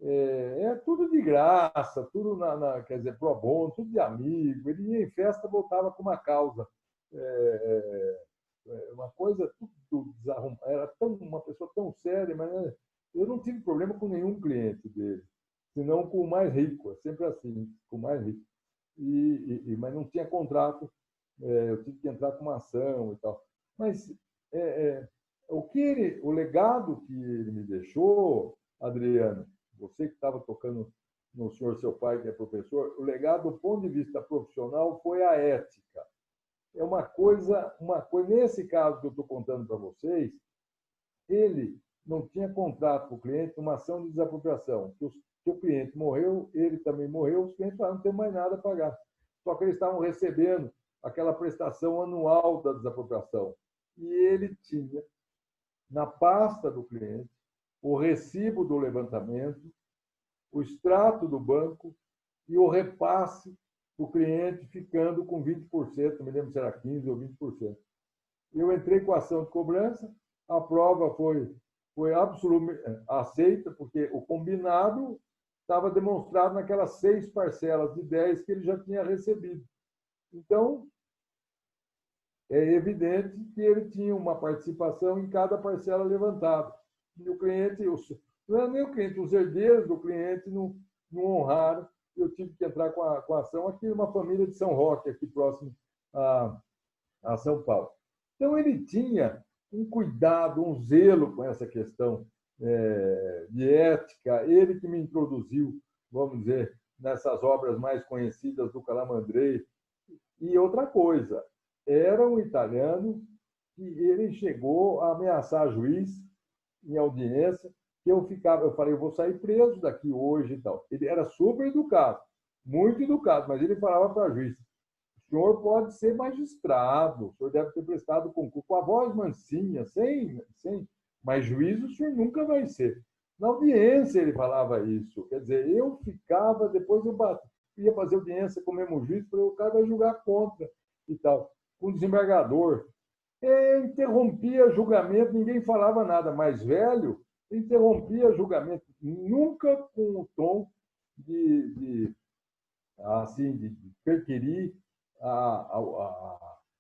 É tudo de graça, tudo quer dizer, pro bono, tudo de amigo. Ele ia em festa, voltava com uma causa. Uma coisa tudo desarrumada. Era uma pessoa tão séria, mas eu não tive problema com nenhum cliente dele, senão com o mais rico, é sempre assim, com o mais rico. Mas não tinha contrato, eu tive que entrar com uma ação e tal. Mas o legado que ele me deixou, Adriano, você que estava tocando no senhor, seu pai, que é professor, o legado do ponto de vista profissional foi a ética. É uma coisa, nesse caso que eu estou contando para vocês, ele não tinha contrato com o cliente, uma ação de desapropriação. O cliente morreu, ele também morreu, os clientes falaram, não tem mais nada a pagar. Só que eles estavam recebendo aquela prestação anual da desapropriação. E ele tinha, na pasta do cliente, o recibo do levantamento, o extrato do banco e o repasse do cliente ficando com 20%, não me lembro se era 15% ou 20%. Eu entrei com a ação de cobrança, a prova foi absolutamente aceita, porque o combinado estava demonstrado naquelas 6 parcelas de 10 que ele já tinha recebido. Então, é evidente que ele tinha uma participação em cada parcela levantada. E o cliente, não é nem o cliente, os herdeiros do cliente não honraram. Eu tive que entrar com a ação aqui numa família de São Roque, aqui próximo a São Paulo. Então, ele tinha um cuidado, um zelo com essa questão de ética. Ele que me introduziu, vamos dizer, nessas obras mais conhecidas do Calamandrei. E outra coisa, era um italiano que ele chegou a ameaçar juiz em audiência, que eu falei, eu vou sair preso daqui hoje e tal. Ele era super educado, muito educado, mas ele falava para o juiz, o senhor pode ser magistrado, o senhor deve ter prestado concurso, com a voz mansinha, sem, mas juiz o senhor nunca vai ser. Na audiência ele falava isso, quer dizer, eu ficava, depois eu ia fazer audiência com o mesmo juiz, falei, o cara vai julgar contra e tal. Com o desembargador, interrompia julgamento, ninguém falava nada. Mais velho, interrompia julgamento, nunca com o tom de perquirir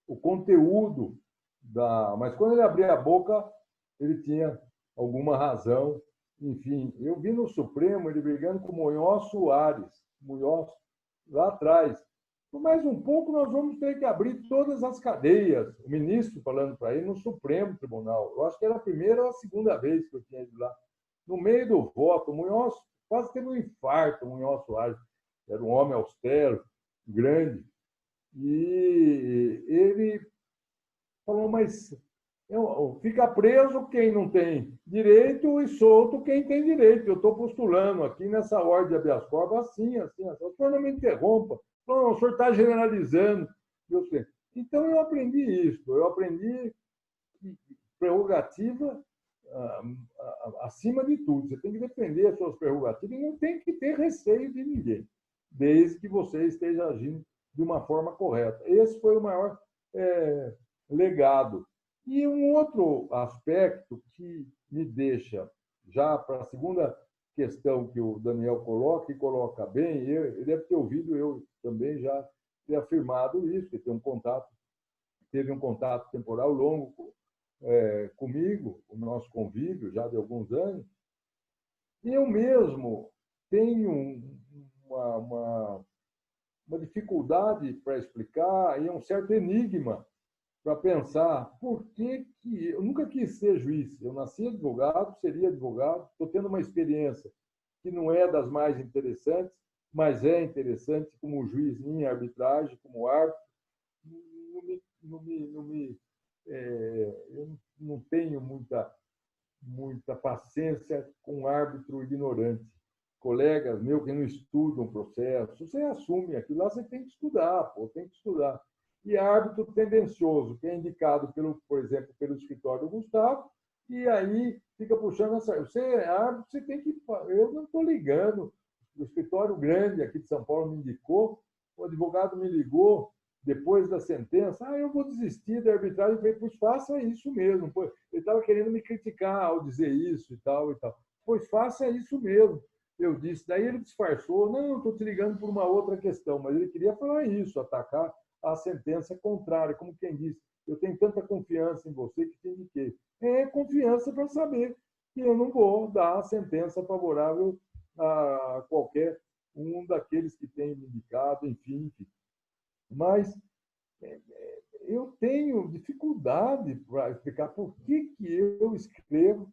o conteúdo mas quando ele abria a boca, ele tinha alguma razão. Enfim, eu vi no Supremo ele brigando com o Munhoz Soares, lá atrás. Por mais um pouco, nós vamos ter que abrir todas as cadeias. O ministro falando para ele no Supremo Tribunal. Eu acho que era a primeira ou a segunda vez que eu tinha ido lá. No meio do voto, o Munhoz quase teve um infarto, o Munhoz Soares. Era um homem austero, grande. E ele falou, mas fica preso quem não tem direito e solto quem tem direito. Eu estou postulando aqui nessa ordem de habeas corpus assim. O senhor não me interrompa. Não, o senhor está generalizando. Então, eu aprendi isso. Eu aprendi prerrogativa acima de tudo. Você tem que defender as suas prerrogativas e não tem que ter receio de ninguém, desde que você esteja agindo de uma forma correta. Esse foi o maior legado. E um outro aspecto que me deixa, já para a segunda questão que o Daniel coloca, e coloca bem, ele deve ter ouvido eu também já ter afirmado isso, que teve um contato temporal longo comigo, o nosso convívio já de alguns anos. Eu mesmo tenho uma dificuldade para explicar e um certo enigma para pensar por que eu nunca quis ser juiz. Eu nasci advogado, seria advogado, estou tendo uma experiência que não é das mais interessantes, mas é interessante como juiz em arbitragem, como árbitro. Eu não tenho muita paciência com um árbitro ignorante. Colegas meus que não estudam o processo, você assume aquilo lá, você tem que estudar, tem que estudar. E árbitro tendencioso, que é indicado, por exemplo, pelo escritório do Gustavo, e aí fica puxando essa. Você é árbitro, você tem que. Eu não estou ligando. O escritório grande aqui de São Paulo me indicou, o advogado me ligou depois da sentença, eu vou desistir da arbitragem. Eu falei, pois faça isso mesmo. Ele estava querendo me criticar ao dizer isso e tal, e tal. Pois faça isso mesmo. Eu disse, daí ele disfarçou, não, estou te ligando por uma outra questão, mas ele queria falar isso, atacar a sentença contrária, como quem disse, eu tenho tanta confiança em você que te indiquei. É confiança para saber que eu não vou dar a sentença favorável a qualquer um daqueles que tem me indicado, enfim. Mas eu tenho dificuldade para explicar por que eu escrevo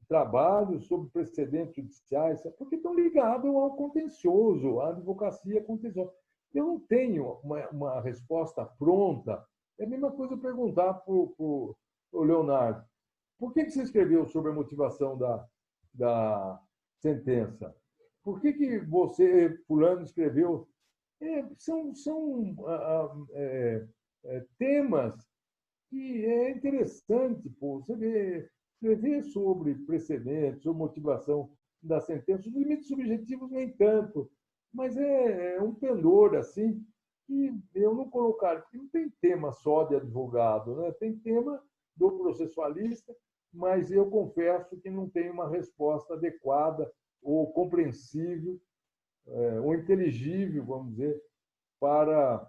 trabalhos sobre precedentes judiciais, porque estão ligados ao contencioso, à advocacia contenciosa. Eu não tenho uma resposta pronta. É a mesma coisa perguntar para o Leonardo, por que você escreveu sobre a motivação da sentença? Por que você, fulano, escreveu? São temas que é interessante, você escrever sobre precedentes, sobre motivação da sentença, os limites subjetivos nem tanto, mas é um pendor assim que eu não colocaria, porque não tem tema só de advogado, né? Tem tema do processualista, mas eu confesso que não tenho uma resposta adequada ou compreensível ou inteligível, vamos dizer, para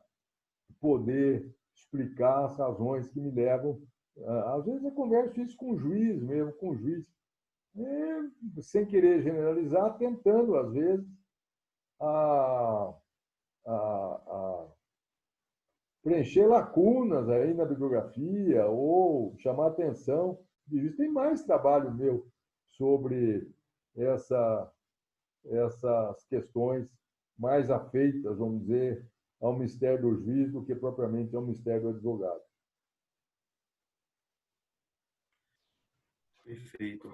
poder explicar as razões que me levam. Às vezes eu converso isso com o juiz mesmo, com o juiz, sem querer generalizar, tentando, às vezes, a preencher lacunas aí na bibliografia ou chamar atenção. Tem mais trabalho meu sobre essas questões mais afeitas, vamos dizer, ao mistério do juiz do que propriamente ao mistério do advogado. Perfeito.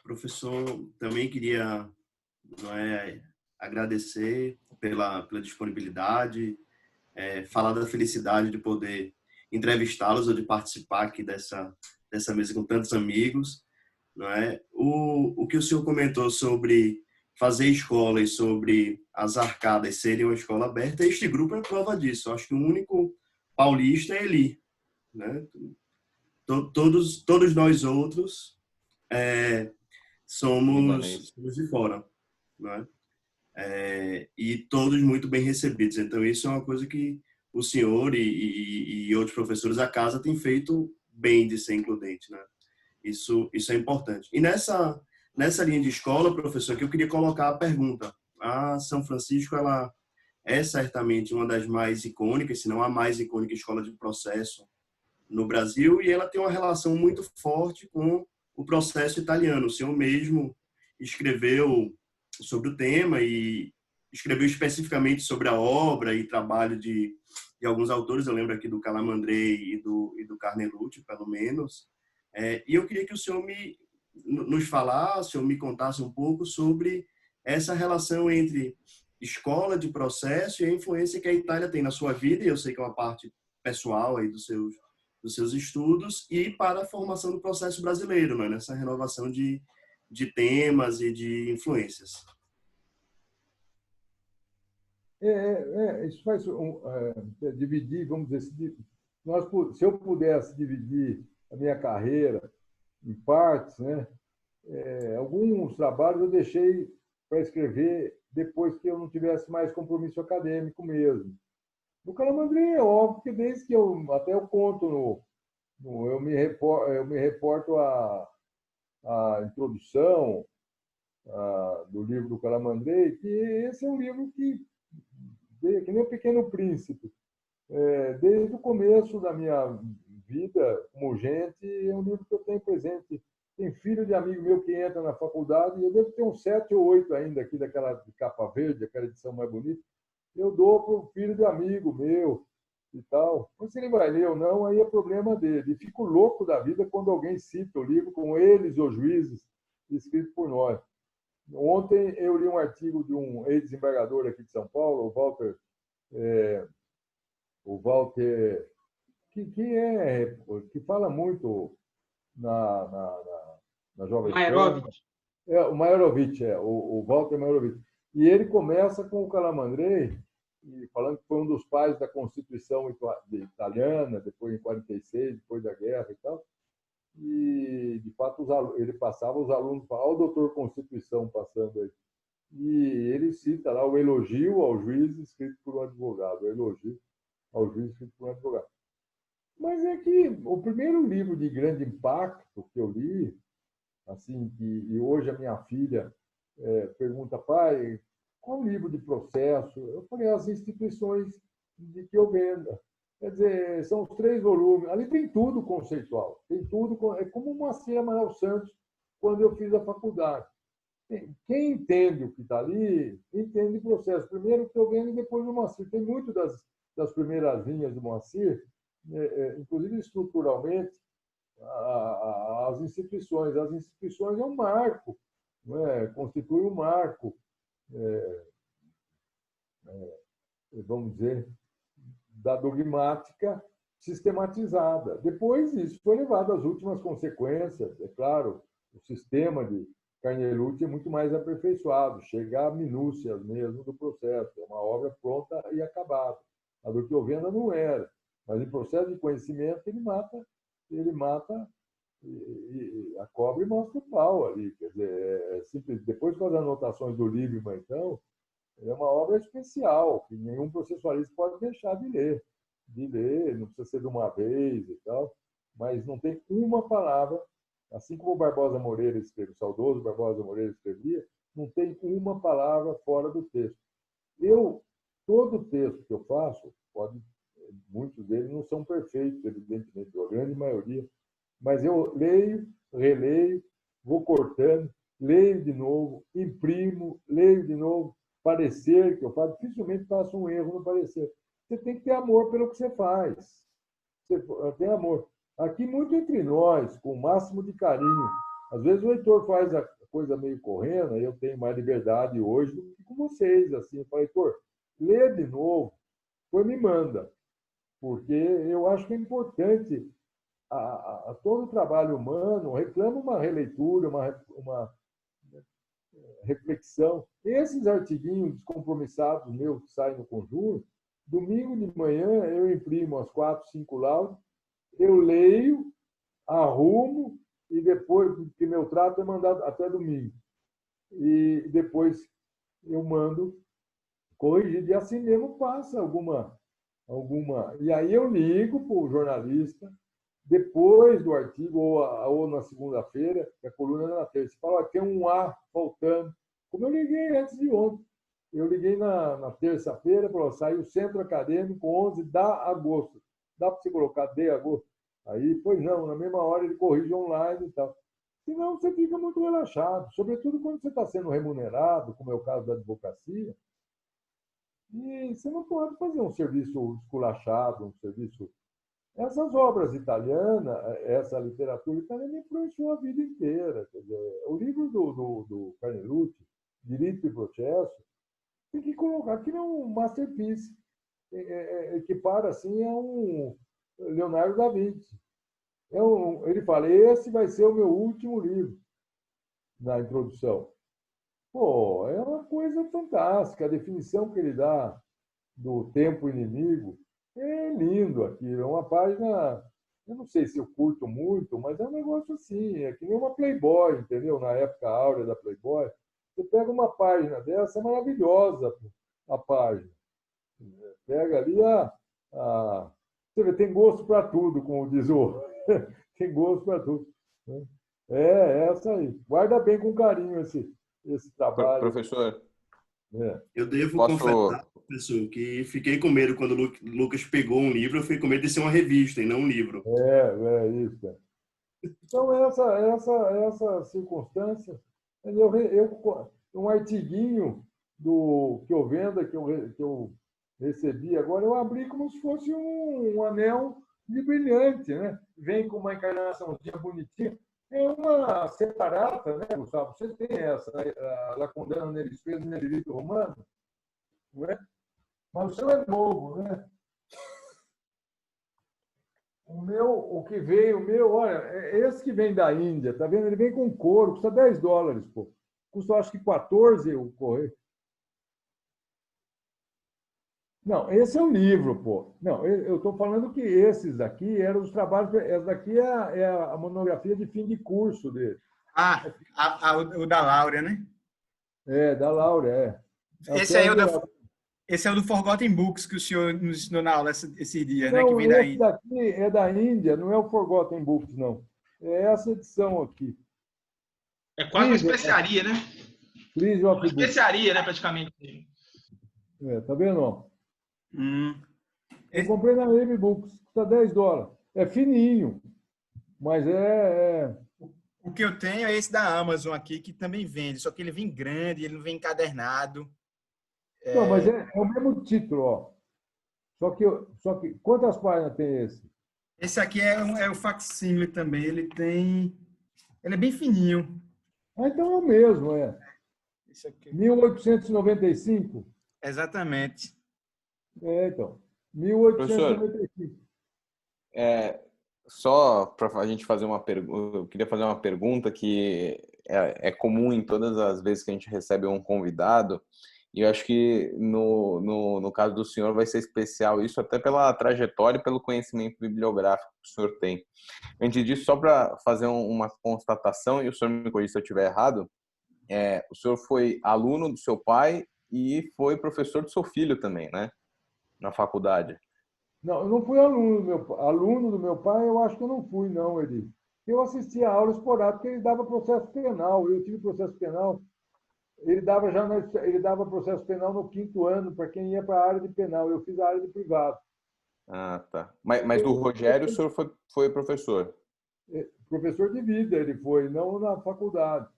Professor, também queria agradecer pela disponibilidade, falar da felicidade de poder entrevistá-los ou de participar aqui dessa mesa com tantos amigos. Não é? O que o senhor comentou sobre fazer escola e sobre as arcadas serem uma escola aberta, este grupo é prova disso. Eu acho que o único paulista é Eli. Né? Todos nós outros somos de fora. Não é? E todos muito bem recebidos. Então, isso é uma coisa que o senhor e outros professores da casa têm feito bem de ser includente. Né? Isso é importante. E nessa linha de escola, professor, que eu queria colocar a pergunta. A São Francisco, ela é certamente uma das mais icônicas, se não a mais icônica escola de processo no Brasil, e ela tem uma relação muito forte com o processo italiano. O senhor mesmo escreveu sobre o tema e escreveu especificamente sobre a obra e trabalho de alguns autores. Eu lembro aqui do Calamandrei e do Carnelucci, pelo menos. E eu queria que o senhor nos falasse ou me contasse um pouco sobre essa relação entre escola de processo e a influência que a Itália tem na sua vida, e eu sei que é uma parte pessoal aí dos seus estudos, e para a formação do processo brasileiro, né? Nessa renovação de temas e de influências. Isso faz dividir, vamos dizer, se eu pudesse dividir a minha carreira em partes, né? Alguns trabalhos eu deixei para escrever depois que eu não tivesse mais compromisso acadêmico mesmo. No Calamandrei é óbvio que desde que eu conto eu me reporto à introdução do livro do Calamandrei, que esse é um livro que nem O Pequeno Príncipe. desde o começo da minha vida como gente, é um livro que eu tenho presente. Tem filho de amigo meu que entra na faculdade, e eu devo ter uns 7 ou 8 ainda aqui daquela de capa verde, aquela edição mais bonita. Eu dou para o filho de amigo meu e tal. Mas se ele vai ler ou não, aí é problema dele. E fico louco da vida quando alguém cita o livro com Eles, os Juízes, escrito por nós. Ontem eu li um artigo de um ex-desembargador aqui de São Paulo, o Walter, que fala muito na Jovem Pan. Mairovich. O Mairovich, o Walter Mairovich. E ele começa com o Calamandrei, falando que foi um dos pais da Constituição italiana, depois em 46, depois da guerra e tal. E, de fato, ele passava, os alunos falavam, olha o doutor Constituição passando aí. E ele cita lá o elogio ao juiz escrito por um advogado, o elogio ao juiz escrito por um advogado. Mas é que o primeiro livro de grande impacto que eu li, assim, e hoje a minha filha pergunta, pai, qual livro de processo? Eu falei, as instituições de que eu venda. Quer dizer, são os 3 volumes. Ali tem tudo conceitual. Tem tudo. É como o Moacir Amaral Santos, quando eu fiz a faculdade. Quem entende o que está ali, entende o processo. Primeiro o que eu vendo e depois o Moacir. Tem muito das primeiras linhas do Moacir, inclusive estruturalmente, as instituições. As instituições é um marco, não é? Constitui um marco, vamos dizer, da dogmática sistematizada. Depois, isso foi levado às últimas consequências. É claro, o sistema de Carnelucci é muito mais aperfeiçoado, chega a minúcias mesmo do processo. É uma obra pronta e acabada. A do que eu venda não era. Mas em processo de conhecimento, ele mata e a cobra e mostra o pau ali. Quer dizer, simples. Depois com as anotações do Liebman, então, é uma obra especial, que nenhum processualista pode deixar de ler. Não precisa ser de uma vez e tal, mas não tem uma palavra, assim como o Barbosa Moreira escreveu, o saudoso Barbosa Moreira escrevia, não tem uma palavra fora do texto. Todo texto que eu faço, muitos deles não são perfeitos, evidentemente, a grande maioria, mas eu leio, releio, vou cortando, leio de novo, imprimo, leio de novo, parecer que eu faço, dificilmente faço um erro no parecer. Você tem que ter amor pelo que você faz. Você tem amor. Aqui, muito entre nós, com o máximo de carinho. Às vezes o Heitor faz a coisa meio correndo, eu tenho mais liberdade hoje do que com vocês. Assim, eu falo, Heitor, lê de novo, depois me manda. Porque eu acho que é importante a todo o trabalho humano, reclama uma releitura, uma reflexão. Esses artiguinhos descompromissados meus que saem no Conjuro, domingo de manhã eu imprimo as 4, 5 laudos, eu leio, arrumo e depois, porque meu trato é mandado até domingo. E depois eu mando corrigir. E assim mesmo passa alguma. E aí eu ligo para o jornalista, depois do artigo, ou na segunda-feira, que a coluna é na terça. Fala, tem um A faltando. Como eu liguei antes de ontem. Eu liguei na terça-feira, falou, saiu o Centro Acadêmico 11 de agosto. Dá para você colocar de agosto? Aí, pois não, na mesma hora ele corrige online e tal. Senão você fica muito relaxado, sobretudo quando você está sendo remunerado, como é o caso da advocacia, e você não pode fazer um serviço esculachado, um serviço... Essas obras italianas, essa literatura italiana influenciou a vida inteira. Quer dizer, o livro do Carnelucci, Direito e Processo, tem que colocar que é um masterpiece, que para assim é um Leonardo da Vinci. Ele fala, esse vai ser o meu último livro, na introdução. Pô, é uma coisa fantástica. A definição que ele dá do tempo inimigo é lindo aquilo. É uma página, eu não sei se eu curto muito, mas é um negócio assim, é que nem uma Playboy, entendeu? Na época áurea da Playboy. Você pega uma página dessa, é maravilhosa a página. Pega ali você vê, tem gosto para tudo, como diz o... tem gosto para tudo. É essa aí. Guarda bem com carinho esse trabalho. Professor, Eu devo Posso... confessar, professor, que fiquei com medo quando o Lucas pegou um livro, eu fiquei com medo de ser uma revista e não um livro. Isso. Então, essa circunstância, um artiguinho que eu vendo, que eu recebi agora, eu abri como se fosse um anel de brilhante, né? Vem com uma encarnaçãozinha bonitinha. É uma separata, né, Gustavo? Você tem essa, a Lacondana neles fez no Nerito Romano, não é? Mas o seu é novo, né? O que veio, olha, esse que vem da Índia, tá vendo? Ele vem com couro, custa $10, pô. Custa, acho que 14 o correio. Não, esse é o livro, pô. Não, eu estou falando que esses daqui eram os trabalhos. Essa daqui é a monografia de fim de curso dele. O da Laura, né? Da Laura, Esse é o do Forgotten Books que o senhor nos ensinou na aula esses dias, não, né? Que vem da esse Índia. daqui é da Índia, não é o Forgotten Books, não. É essa edição aqui. É quase uma especiaria, né? Uma especiaria, né, praticamente. Tá vendo? Eu comprei na Web Books, custa $10. É fininho, mas O que eu tenho é esse da Amazon aqui, que também vende, só que ele vem grande, ele não vem encadernado. Não, mas é o mesmo título, ó. Só que quantas páginas tem esse? Esse aqui é o facsímile também, ele é bem fininho. Então é o mesmo, Esse aqui. 1895? Exatamente. Então. 1895. Só para a gente fazer uma pergunta, eu queria fazer uma pergunta que é comum em todas as vezes que a gente recebe um convidado, e eu acho que no caso do senhor vai ser especial isso, até pela trajetória e pelo conhecimento bibliográfico que o senhor tem. Antes disso, só para fazer uma constatação, e o senhor me corrija se eu estiver errado, o senhor foi aluno do seu pai e foi professor do seu filho também, né? Na faculdade. Não, eu não fui aluno do meu pai, eu acho que eu não fui, não, Eli. Eu assistia a aula esporádica, porque ele dava processo penal. Eu tive processo penal. Ele dava processo penal no 5º ano, para quem ia para a área de penal. Eu fiz a área de privado. Ah, tá. Mas do Rogério, o senhor foi professor? Professor de vida ele foi, não na faculdade.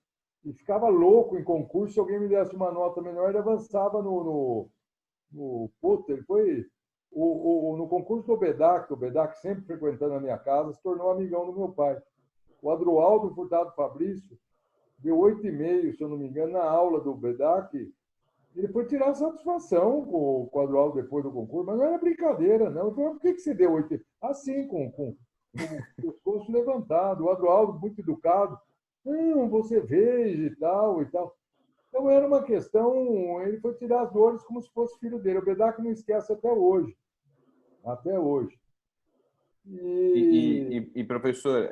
E ficava louco em concurso, se alguém me desse uma nota menor, ele avançava ele foi no concurso do BEDAC, o BEDAC sempre frequentando a minha casa, se tornou amigão do meu pai. O Adroaldo Furtado Fabrício deu 8,5, se eu não me engano, na aula do BEDAC. Ele foi tirar satisfação com o Adroaldo depois do concurso, mas não era brincadeira, não. Ele falou, por que você deu 8,5? Assim, com o pescoço levantado. O Adroaldo, muito educado, não, você veja e tal, e tal. Então, era uma questão, ele foi tirar as dores como se fosse filho dele. O BEDAC não esquece até hoje. Até hoje. E professor,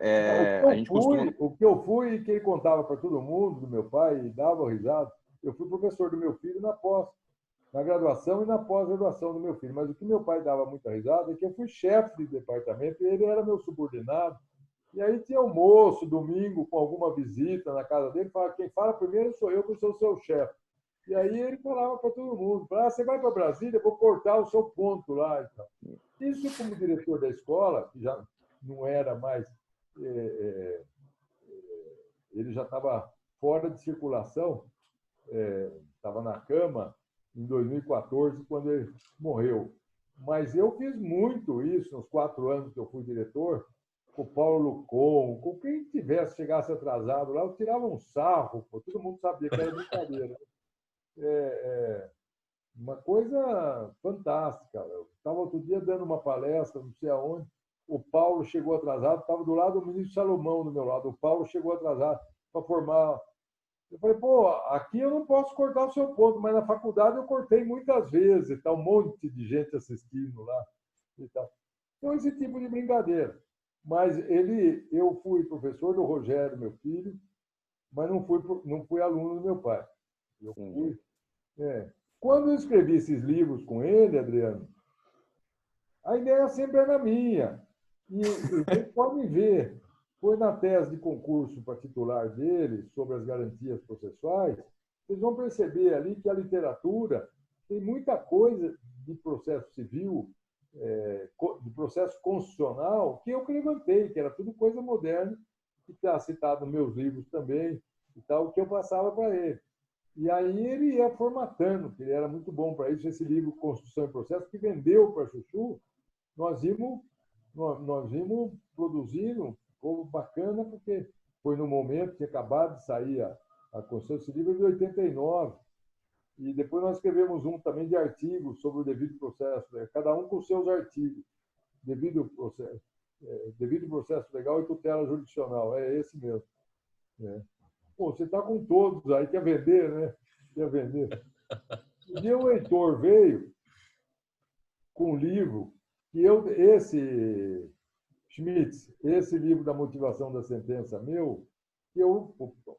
o que eu fui, que ele contava para todo mundo, do meu pai, e dava risada, eu fui professor do meu filho na graduação e na pós-graduação do meu filho. Mas o que meu pai dava muita risada é que eu fui chefe de departamento e ele era meu subordinado. E aí tinha almoço, domingo, com alguma visita na casa dele, quem fala primeiro sou eu, que eu sou o seu chefe. E aí ele falava para todo mundo, você vai para Brasília, eu vou cortar o seu ponto lá. E tal. Isso como diretor da escola, que já não era mais... ele já estava fora de circulação, estava na cama em 2014, quando ele morreu. Mas eu fiz muito isso nos 4 anos que eu fui diretor, com o Paulo Lucon, com quem chegasse atrasado lá, eu tirava um sarro, pô, todo mundo sabia que era brincadeira. Uma coisa fantástica. Eu estava outro dia dando uma palestra, não sei aonde, o Paulo chegou atrasado, estava do lado do ministro Salomão, do meu lado. O Paulo chegou atrasado para formar. Eu falei, aqui eu não posso cortar o seu ponto, mas na faculdade eu cortei muitas vezes, está um monte de gente assistindo lá. E tal. Então, esse tipo de brincadeira. Mas eu fui professor do Rogério, meu filho, mas não fui aluno do meu pai. Eu fui. Quando eu escrevi esses livros com ele, Adriano, a ideia sempre era minha. E vocês podem ver, foi na tese de concurso para titular dele, sobre as garantias processuais, vocês vão perceber ali que a literatura tem muita coisa de processo civil, de processo constitucional, que eu que levantei, que era tudo coisa moderna, que está citado nos meus livros também, e tal, que eu passava para ele. E aí ele ia formatando, que ele era muito bom para isso. Esse livro, Construção e Processo, que vendeu para Chuchu, nós vimos produzindo, ficou bacana, porque foi no momento que acabado de sair a Construção. Esse livro é de 89. E depois nós escrevemos um também de artigos sobre o devido processo, cada um com seus artigos. Devido processo legal e tutela jurisdicional, é esse mesmo. Pô, você está com todos aí, quer vender, né? Quer vender. E o Heitor veio com um livro que esse Schmitz, esse livro da motivação da sentença meu, que o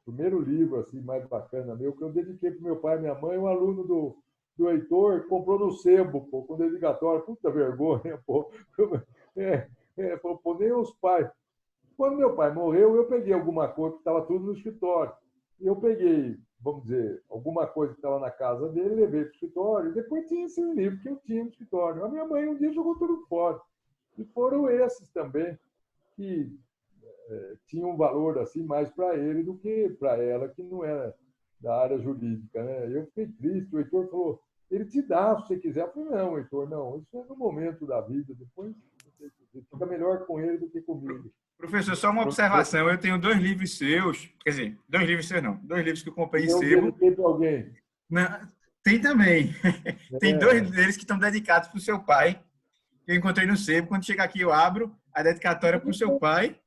primeiro livro assim mais bacana meu, que eu dediquei para meu pai e minha mãe, um aluno do Heitor comprou no sebo, pô, com dedicatória, puta vergonha, pô. Pô, nem os pais. Quando meu pai morreu, eu peguei alguma coisa que estava tudo no escritório. Eu peguei, vamos dizer, alguma coisa que estava na casa dele, levei para o escritório, e depois tinha esse livro que eu tinha no escritório. A minha mãe um dia jogou tudo fora. E foram esses também que tinham um valor assim mais para ele do que para ela, que não era da área jurídica, né? Eu fiquei triste. O Heitor falou, ele te dá se você quiser. Eu falei, não, Heitor, não, isso é no momento da vida, depois fica melhor com ele do que comigo. Professor, só uma observação. Eu tenho 2 livros seus, quer dizer, 2 livros seus não, 2 livros que eu comprei em sebo. Dediquei para alguém. Não, tem também. Tem 2 deles que estão dedicados para o seu pai. Eu encontrei no sebo. Quando chegar aqui, eu abro a dedicatória para o seu pai.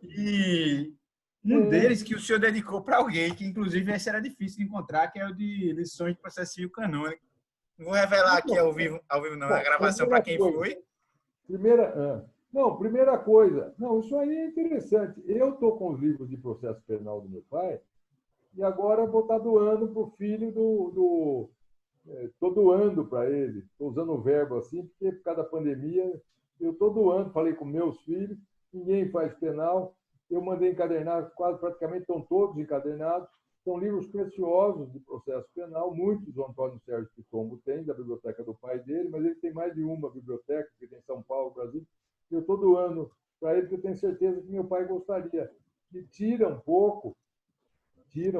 E um deles que o senhor dedicou para alguém, que inclusive esse era difícil de encontrar, que é o de lições de processo civil canônico. Não vou revelar aqui ao vivo não, a gravação para quem foi. Primeira coisa. Não, isso aí é interessante. Eu estou com os livros de processo penal do meu pai e agora vou estar doando para o filho estou doando para ele. Estou usando o verbo assim, porque por causa da pandemia eu estou doando. Falei com meus filhos, ninguém faz penal. Eu mandei encadernar, quase praticamente estão todos encadernados. São livros preciosos de processo penal. Muitos o Antônio Sérgio Pitombo tem, da biblioteca do pai dele, mas ele tem mais de uma biblioteca, que tem em São Paulo, Brasil. Eu estou doando para ele, porque eu tenho certeza que meu pai gostaria. E tira um pouco, que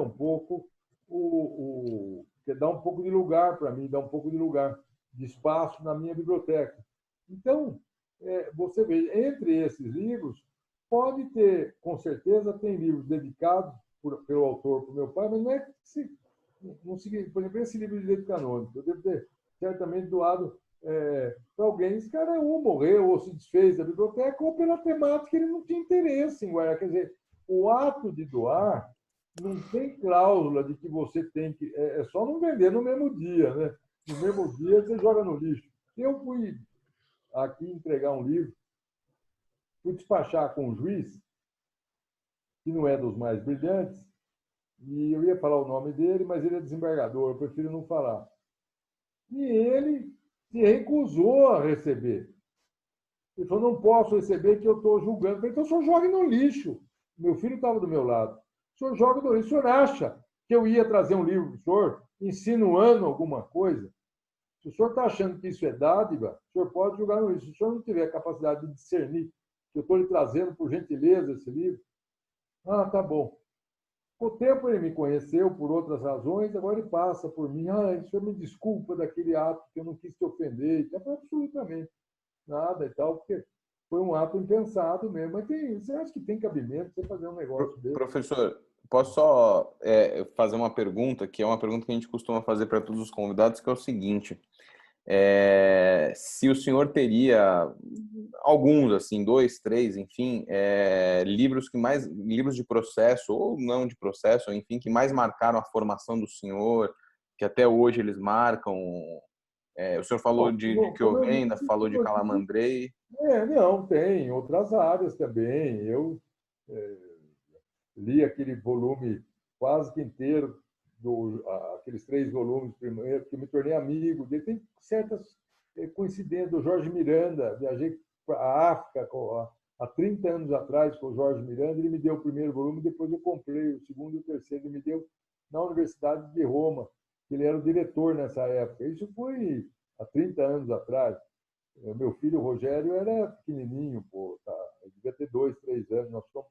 dá um pouco de lugar para mim, dá um pouco de lugar, de espaço na minha biblioteca. Então, você vê, entre esses livros, pode ter, com certeza, tem livros dedicados pelo autor para o meu pai, mas não é que por exemplo, esse livro de direito canônico, eu devo ter certamente doado para alguém. Esse cara ou morreu, ou se desfez da biblioteca, ou pela temática ele não tinha interesse em guardar. Quer dizer, o ato de doar não tem cláusula de que você tem que... É só não vender no mesmo dia, né? No mesmo dia você joga no lixo. Eu fui aqui entregar um livro, fui despachar com um juiz, que não é dos mais brilhantes, e eu ia falar o nome dele, mas ele é desembargador, eu prefiro não falar. E ele se recusou a receber. Ele falou, não posso receber, que eu estou julgando. Eu falei, então o senhor joga no lixo. Meu filho estava do meu lado. O senhor joga no lixo. O senhor acha que eu ia trazer um livro para o senhor, insinuando alguma coisa? Se o senhor está achando que isso é dádiva, o senhor pode jogar no lixo. Se o senhor não tiver capacidade de discernir que eu estou lhe trazendo, por gentileza, esse livro, tá bom. Com o tempo ele me conheceu por outras razões, agora ele passa por mim. O senhor me desculpa daquele ato que eu não quis te ofender. E tal. Absolutamente nada e tal, porque foi um ato impensado mesmo. Mas você acha que tem cabimento você fazer um negócio desse? Professor, posso só fazer uma pergunta, que é uma pergunta que a gente costuma fazer para todos os convidados, que é o seguinte. Se o senhor teria alguns, assim, 2, 3, enfim, livros de processo ou não de processo, enfim, que mais marcaram a formação do senhor, que até hoje eles marcam. O senhor falou de Chiovenda, falou de Calamandrei. Não, tem outras áreas também. Eu li aquele volume quase que inteiro, aqueles 3 volumes primeiros, que eu me tornei amigo dele. Tem certas coincidências do Jorge Miranda. Viajei para a África há 30 anos atrás com o Jorge Miranda. Ele me deu o primeiro volume, depois eu comprei o segundo e o terceiro. Ele me deu na Universidade de Roma, que ele era o diretor nessa época. Isso foi há 30 anos atrás. Meu filho Rogério era pequenininho, pô, tá? Ele devia ter 2, 3 anos. Nós fomos